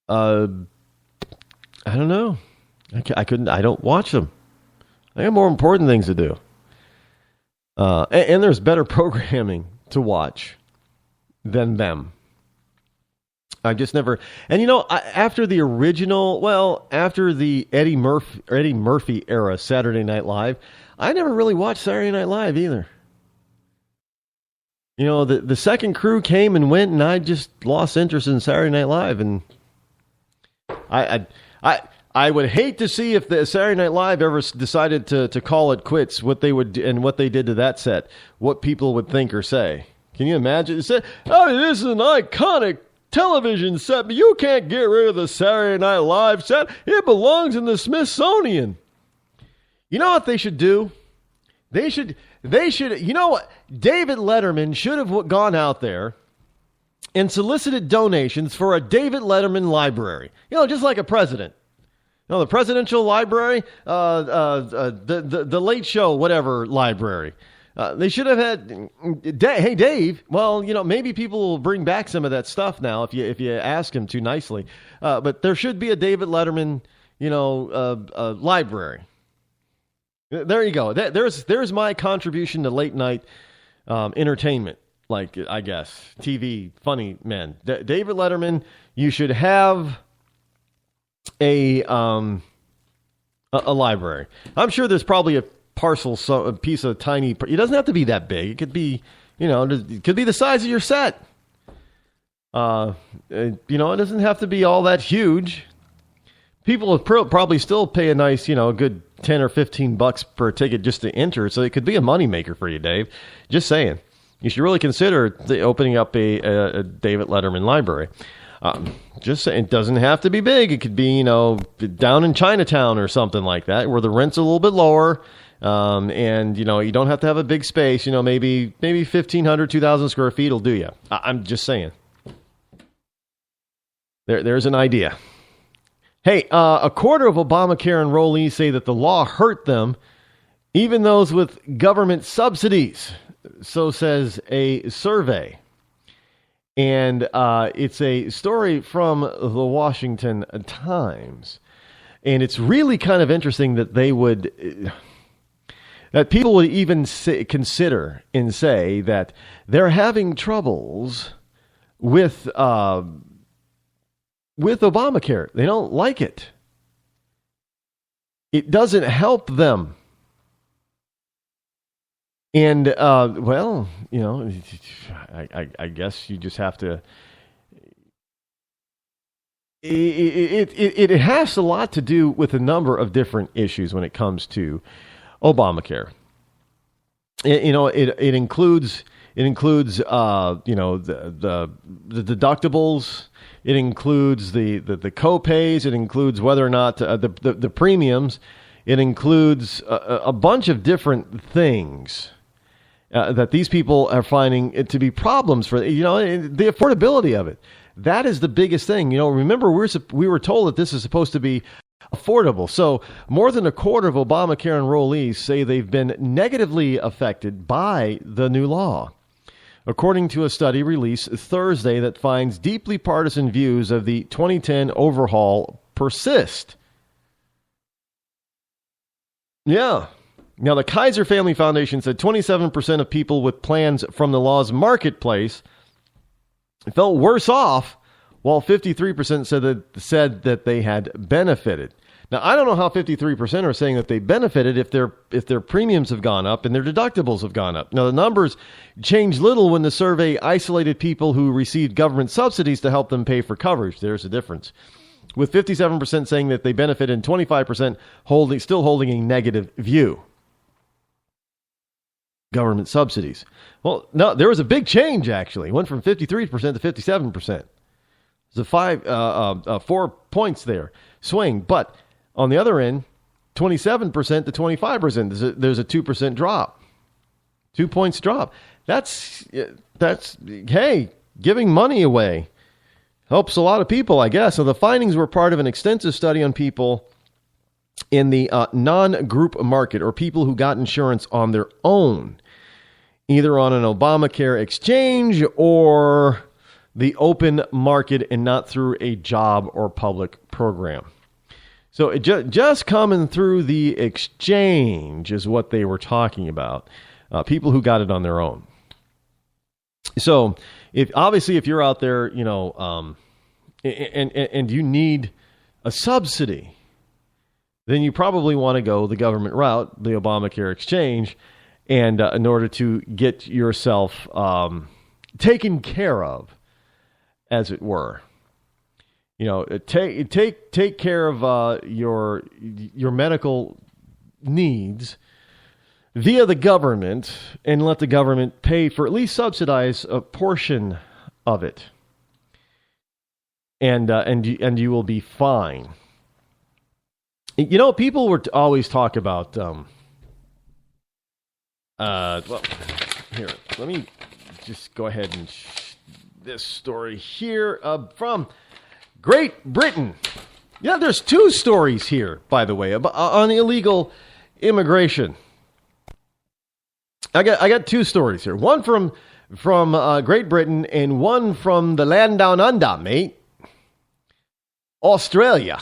don't know. I don't watch them. I have more important things to do. And there's better programming to watch than them. I just never, and after the Eddie Murphy era Saturday Night Live, I never really watched Saturday Night Live either. The second crew came and went, and I just lost interest in Saturday Night Live, and I would hate to see if the Saturday Night Live ever decided to call it quits, what they would and what they did to that set, what people would think or say. Can you imagine? This is an iconic television set, but you can't get rid of the Saturday Night Live set. It belongs in the Smithsonian. You know what they should do? They should, you know what? David Letterman should have gone out there and solicited donations for a David Letterman library. Just like a president. The presidential library, the Late Show, whatever library. They should have had, hey, Dave, well, maybe people will bring back some of that stuff now if you ask them too nicely. But there should be a David Letterman, library. There you go. There's my contribution to late night entertainment, like, I guess, TV, funny men. David Letterman, you should have a library. I'm sure there's probably a piece of tiny. It doesn't have to be that big. It could be, it could be the size of your set. It doesn't have to be all that huge. People will probably still pay a nice, a good $10 or $15 per ticket just to enter. So it could be a moneymaker for you, Dave. Just saying. You should really consider opening up a David Letterman library. Just saying, it doesn't have to be big. It could be, down in Chinatown or something like that, where the rent's a little bit lower. And you don't have to have a big space, maybe 1,500, 2,000 square feet will do you. I'm just saying. There's an idea. Hey, a quarter of Obamacare enrollees say that the law hurt them, even those with government subsidies. So says a survey. And it's a story from the Washington Times. And it's really kind of interesting that that people would even consider and say that they're having troubles with Obamacare. They don't like it. It doesn't help them. And, I guess you just have to... It has a lot to do with a number of different issues when it comes to Obamacare. It includes the deductibles. It includes the co-pays. It includes whether or not the premiums. It includes a bunch of different things that these people are finding it to be problems for, the affordability of it. That is the biggest thing. Remember, we were told that this is supposed to be affordable. So more than a quarter of Obamacare enrollees say they've been negatively affected by the new law, according to a study released Thursday that finds deeply partisan views of the 2010 overhaul persist. Yeah. Now, the Kaiser Family Foundation said 27% of people with plans from the law's marketplace felt worse off, while 53% said that they had benefited. Now, I don't know how 53% are saying that they benefited if their premiums have gone up and their deductibles have gone up. Now, the numbers changed little when the survey isolated people who received government subsidies to help them pay for coverage. There's a difference. With 57% saying that they benefited and 25% still holding a negative view. Government subsidies. Well, no, there was a big change, actually. It went from 53% to 57%. There's a 4 points there swing. But on the other end, 27% to 25%. There's a 2% drop. 2 points drop. That's hey, giving money away helps a lot of people, I guess. So the findings were part of an extensive study on people in the non-group market, or people who got insurance on their own, either on an Obamacare exchange or the open market and not through a job or public program. So it just coming through the exchange is what they were talking about. People who got it on their own. So if you're out there, and you need a subsidy, then you probably want to go the government route, the Obamacare exchange, and in order to get yourself taken care of, as it were. Take care of your medical needs via the government, and let the government pay for, at least subsidize a portion of it, and you will be fine. People were always talk about. Here, let me just go ahead and this story here from Great Britain. Yeah, there's two stories here, by the way, on illegal immigration. I got two stories here. One from Great Britain and one from the land down under, mate. Australia.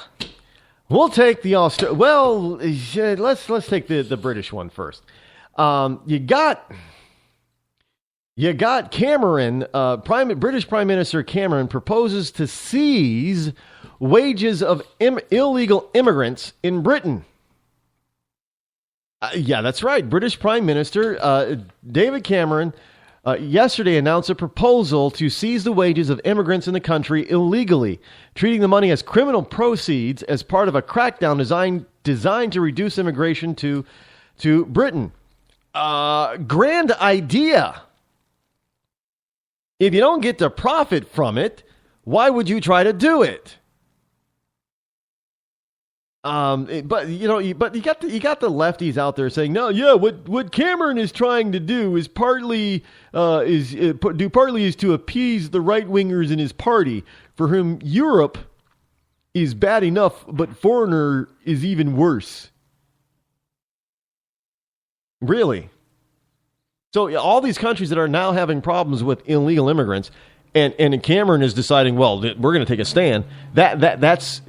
We'll take the let's take the British one first. You got Cameron, British Prime Minister Cameron proposes to seize wages of illegal immigrants in Britain. Yeah, that's right. British Prime Minister David Cameron yesterday announced a proposal to seize the wages of immigrants in the country illegally, treating the money as criminal proceeds as part of a crackdown designed to reduce immigration to Britain. Grand idea. If you don't get to profit from it, why would you try to do it? But you got the lefties out there saying, no, yeah, what Cameron is trying to do is partly is to appease the right wingers in his party, for whom Europe is bad enough, but foreigner is even worse. Really? So all these countries that are now having problems with illegal immigrants, and Cameron is deciding, well, we're going to take a stand. That's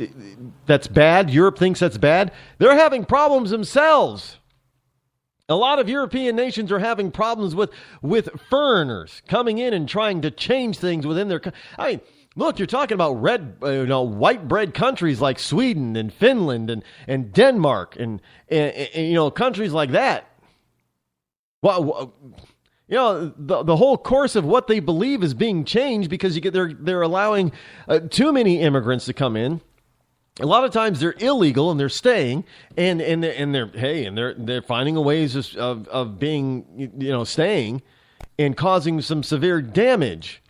bad. Europe thinks that's bad. They're having problems themselves. A lot of European nations are having problems with foreigners coming in and trying to change things within their. I mean, look, you're talking about white bread countries like Sweden and Finland and Denmark and countries like that. Well, the whole course of what they believe is being changed because they're allowing too many immigrants to come in. A lot of times they're illegal and they're staying, and they're finding ways of being staying and causing some severe damage.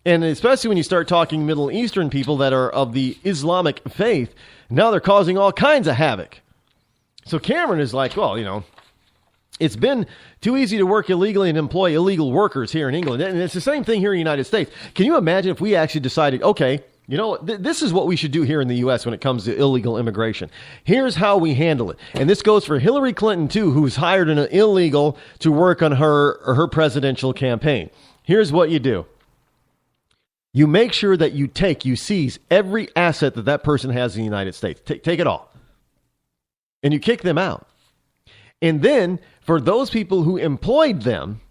And especially when you start talking Middle Eastern people that are of the Islamic faith, now they're causing all kinds of havoc. So Cameron is like, well, it's been too easy to work illegally and employ illegal workers here in England. And it's the same thing here in the United States. Can you imagine if we actually decided, okay, this is what we should do here in the U.S. when it comes to illegal immigration. Here's how we handle it. And this goes for Hillary Clinton, too, who's hired an illegal to work on her presidential campaign. Here's what you do. You make sure that you seize every asset that person has in the United States. Take it all. And you kick them out. And then, for those people who employed them,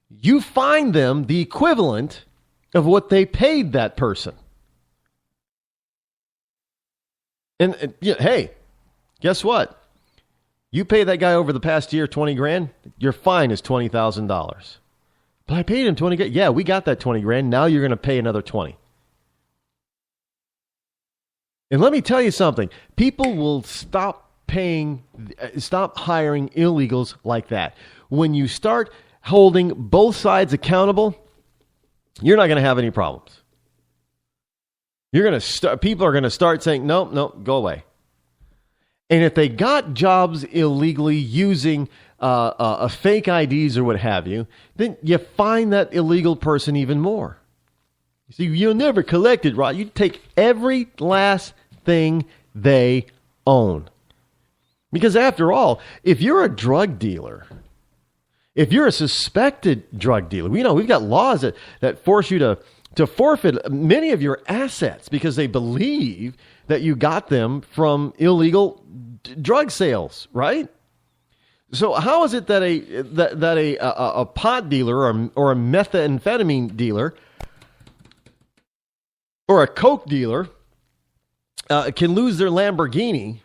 you fine them the equivalent of what they paid that person. And hey, guess what? You pay that guy over the past year $20,000, your fine is $20,000. But I paid him $20,000. Yeah, we got that $20,000. Now you're going to pay another $20,000. And let me tell you something. People will stop hiring illegals like that. When you start holding both sides accountable, you're not going to have any problems. People are going to start saying, no, go away. And if they got jobs illegally using fake IDs or what have you, then you find that illegal person even more. You see, you'll never collect it, Rod. You take every last thing they own. Because after all, if you're a drug dealer, if you're a suspected drug dealer, we've got laws that force you to forfeit many of your assets because they believe that you got them from illegal drug sales, right? So how is it that a pot dealer or a methamphetamine dealer or a coke dealer can lose their Lamborghini,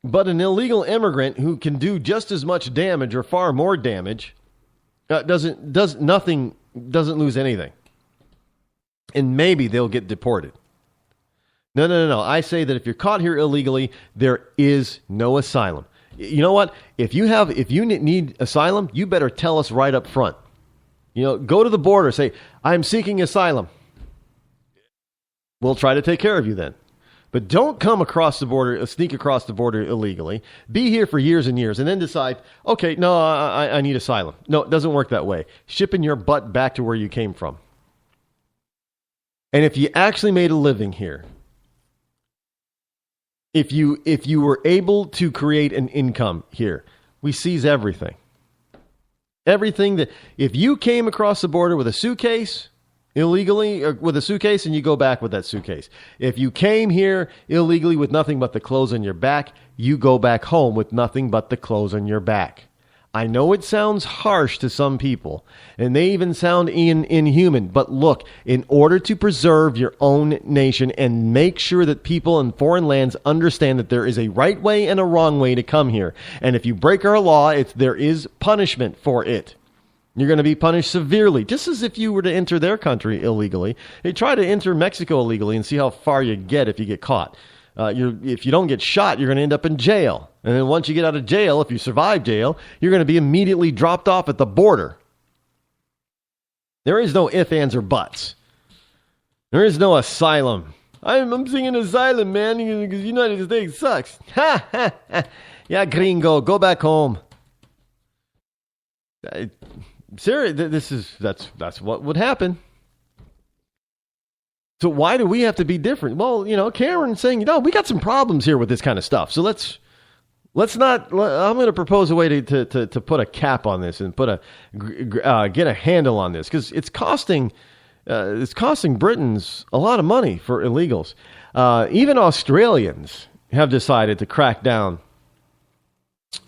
but an illegal immigrant who can do just as much damage or far more damage doesn't lose anything? And maybe they'll get deported. No. I say that if you're caught here illegally, there is no asylum. You know what? If you need asylum, you better tell us right up front. Go to the border, say, I'm seeking asylum. We'll try to take care of you then. But don't come across the border, sneak across the border illegally, be here for years and years, and then decide, okay, no, I need asylum. No, it doesn't work that way. Shipping your butt back to where you came from. And if you actually made a living here, if you were able to create an income here, we seize everything. Everything that, if you came across the border with a suitcase illegally, or with a suitcase and you go back with that suitcase. If you came here illegally with nothing but the clothes on your back, you go back home with nothing but the clothes on your back. I know it sounds harsh to some people, and they even sound inhuman, but look, in order to preserve your own nation and make sure that people in foreign lands understand that there is a right way and a wrong way to come here, and if you break our law, there is punishment for it. You're going to be punished severely, just as if you were to enter their country illegally. They try to enter Mexico illegally and see how far you get if you get caught. If you don't get shot, you're going to end up in jail. And then once you get out of jail, if you survive jail, you're going to be immediately dropped off at the border. There is no ifs, ands, or buts. There is no asylum. I'm seeking asylum, man, because the United States sucks. Ha, ha, ha. Yeah, gringo, go back home. Seriously, that's what would happen. So why do we have to be different? Well, Cameron's saying, we got some problems here with this kind of stuff. So let's not. I'm going to propose a way to put a cap on this and get a handle on this, because it's costing Britons a lot of money for illegals. Even Australians have decided to crack down.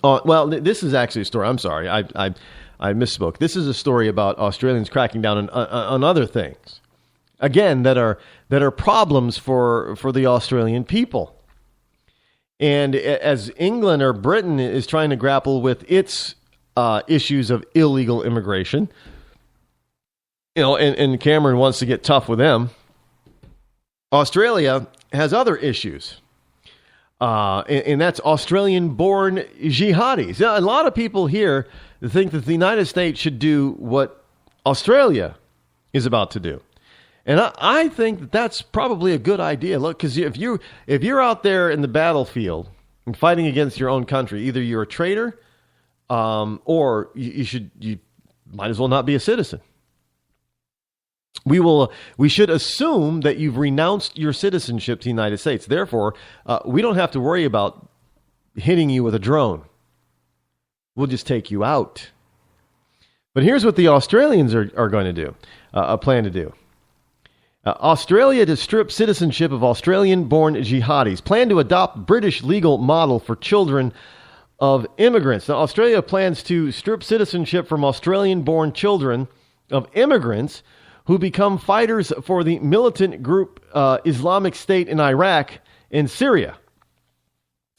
This is actually a story. I'm sorry, I misspoke. This is a story about Australians cracking down on other things. Again, that are problems for the Australian people. And as England or Britain is trying to grapple with its issues of illegal immigration, and Cameron wants to get tough with them, Australia has other issues. And that's Australian-born jihadis. Now, a lot of people here think that the United States should do what Australia is about to do. And I think that that's probably a good idea. Look, because if you're out there in the battlefield and fighting against your own country, either you're a traitor, or you might as well not be a citizen. We should assume that you've renounced your citizenship to the United States. Therefore, we don't have to worry about hitting you with a drone. We'll just take you out. But here's what the Australians are going to do, plan to do. Australia to strip citizenship of Australian-born jihadis. Plan to adopt British legal model for children of immigrants. Now, Australia plans to strip citizenship from Australian-born children of immigrants who become fighters for the militant group Islamic State in Iraq and Syria.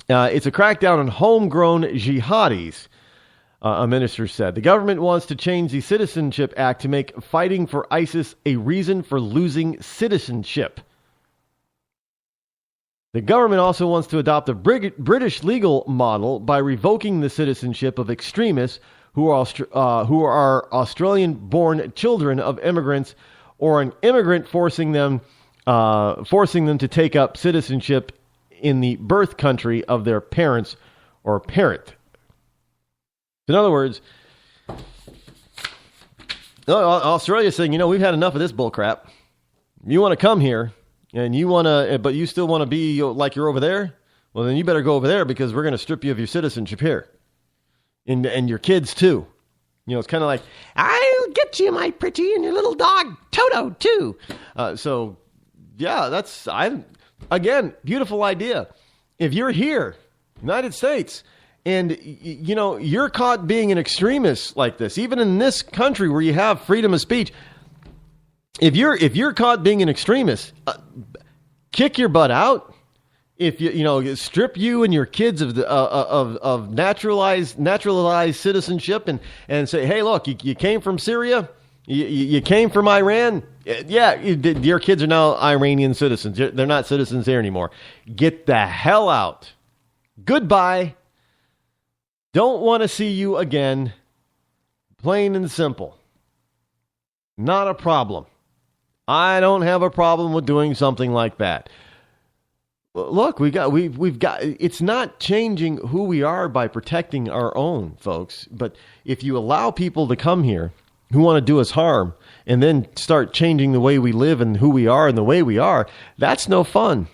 It's a crackdown on homegrown jihadis, a minister said. The government wants to change the Citizenship Act to make fighting for ISIS a reason for losing citizenship. The government also wants to adopt a British legal model by revoking the citizenship of extremists who are Australian-born children of immigrants, or an immigrant forcing them to take up citizenship in the birth country of their parents or parent. In other words, Australia's saying, we've had enough of this bull crap. You want to come here, and but you still want to be like you're over there? Well, then you better go over there, because we're going to strip you of your citizenship here. And your kids, too. It's kind of like, I'll get you, my pretty, and your little dog, Toto, too. Again, beautiful idea. If you're here, United States, and, you're caught being an extremist like this, even in this country where you have freedom of speech, if you're caught being an extremist, kick your butt out. If strip you and your kids of naturalized citizenship and say, hey, look, you came from Syria, you came from Iran, your kids are now Iranian citizens. They're not citizens there anymore. Get the hell out. Goodbye. Don't want to see you again. Plain and simple. Not a problem. I don't have a problem with doing something like that. Look, we've got. It's not changing who we are by protecting our own, folks. But if you allow people to come here who want to do us harm and then start changing the way we live and who we are and the way we are, that's no fun.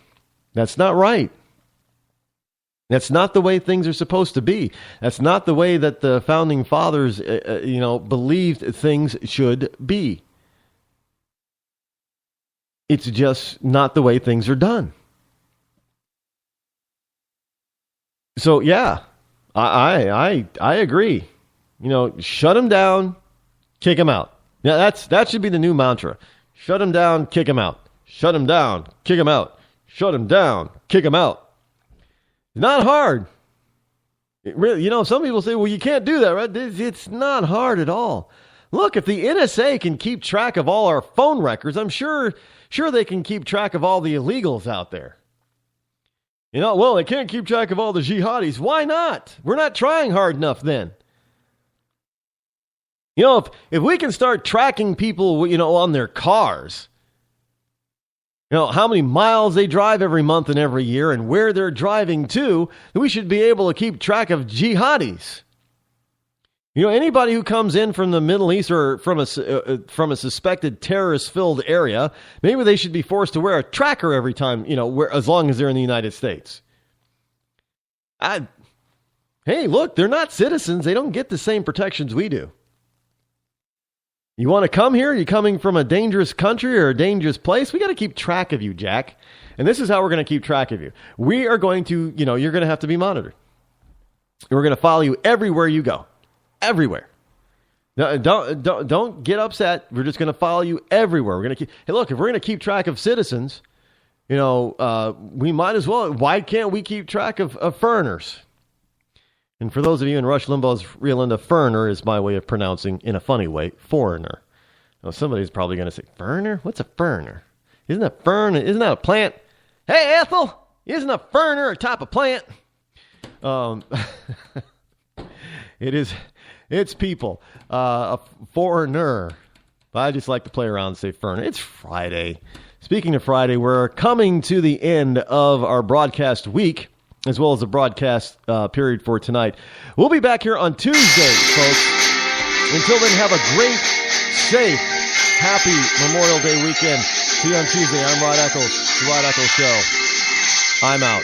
That's not right. That's not the way things are supposed to be. That's not the way that the founding fathers, believed things should be. It's just not the way things are done. So yeah, I agree. Shut them down, kick them out. Now that should be the new mantra. Shut them down, kick them out. Shut them down, kick them out. Shut them down, kick them out. Not hard. It really, some people say, well, you can't do that, right? It's not hard at all. Look, if the NSA can keep track of all our phone records, I'm sure they can keep track of all the illegals out there. Well, they can't keep track of all the jihadis. Why not? We're not trying hard enough then. If we can start tracking people, on their cars, how many miles they drive every month and every year and where they're driving to, we should be able to keep track of jihadis. Anybody who comes in from the Middle East or from a suspected terrorist-filled area, maybe they should be forced to wear a tracker every time, as long as they're in the United States. Hey, look, they're not citizens. They don't get the same protections we do. You want to come here? You're coming from a dangerous country or a dangerous place? We got to keep track of you, Jack. And this is how we're going to keep track of you. We are going to, you're going to have to be monitored. We're going to follow you everywhere you go. Everywhere. No, don't get upset. We're just going to follow you everywhere. We're going to keep. Hey, look, if we're going to keep track of citizens, we might as well. Why can't we keep track of foreigners? And for those of you in Rush Limbaugh's real into foreigner is my way of pronouncing, in a funny way, foreigner. Now, somebody's probably going to say, foreigner? What's a foreigner? Isn't a fern? Isn't that a plant? Hey, Ethel, isn't a foreigner a type of plant? It is. It's people. A foreigner. I just like to play around and say foreigner. It's Friday. Speaking of Friday, we're coming to the end of our broadcast week, as well as the broadcast period for tonight. We'll be back here on Tuesday, folks. Until then, have a great, safe, happy Memorial Day weekend. See you on Tuesday. I'm Rod Eccles, The Rod Eccles Show. I'm out.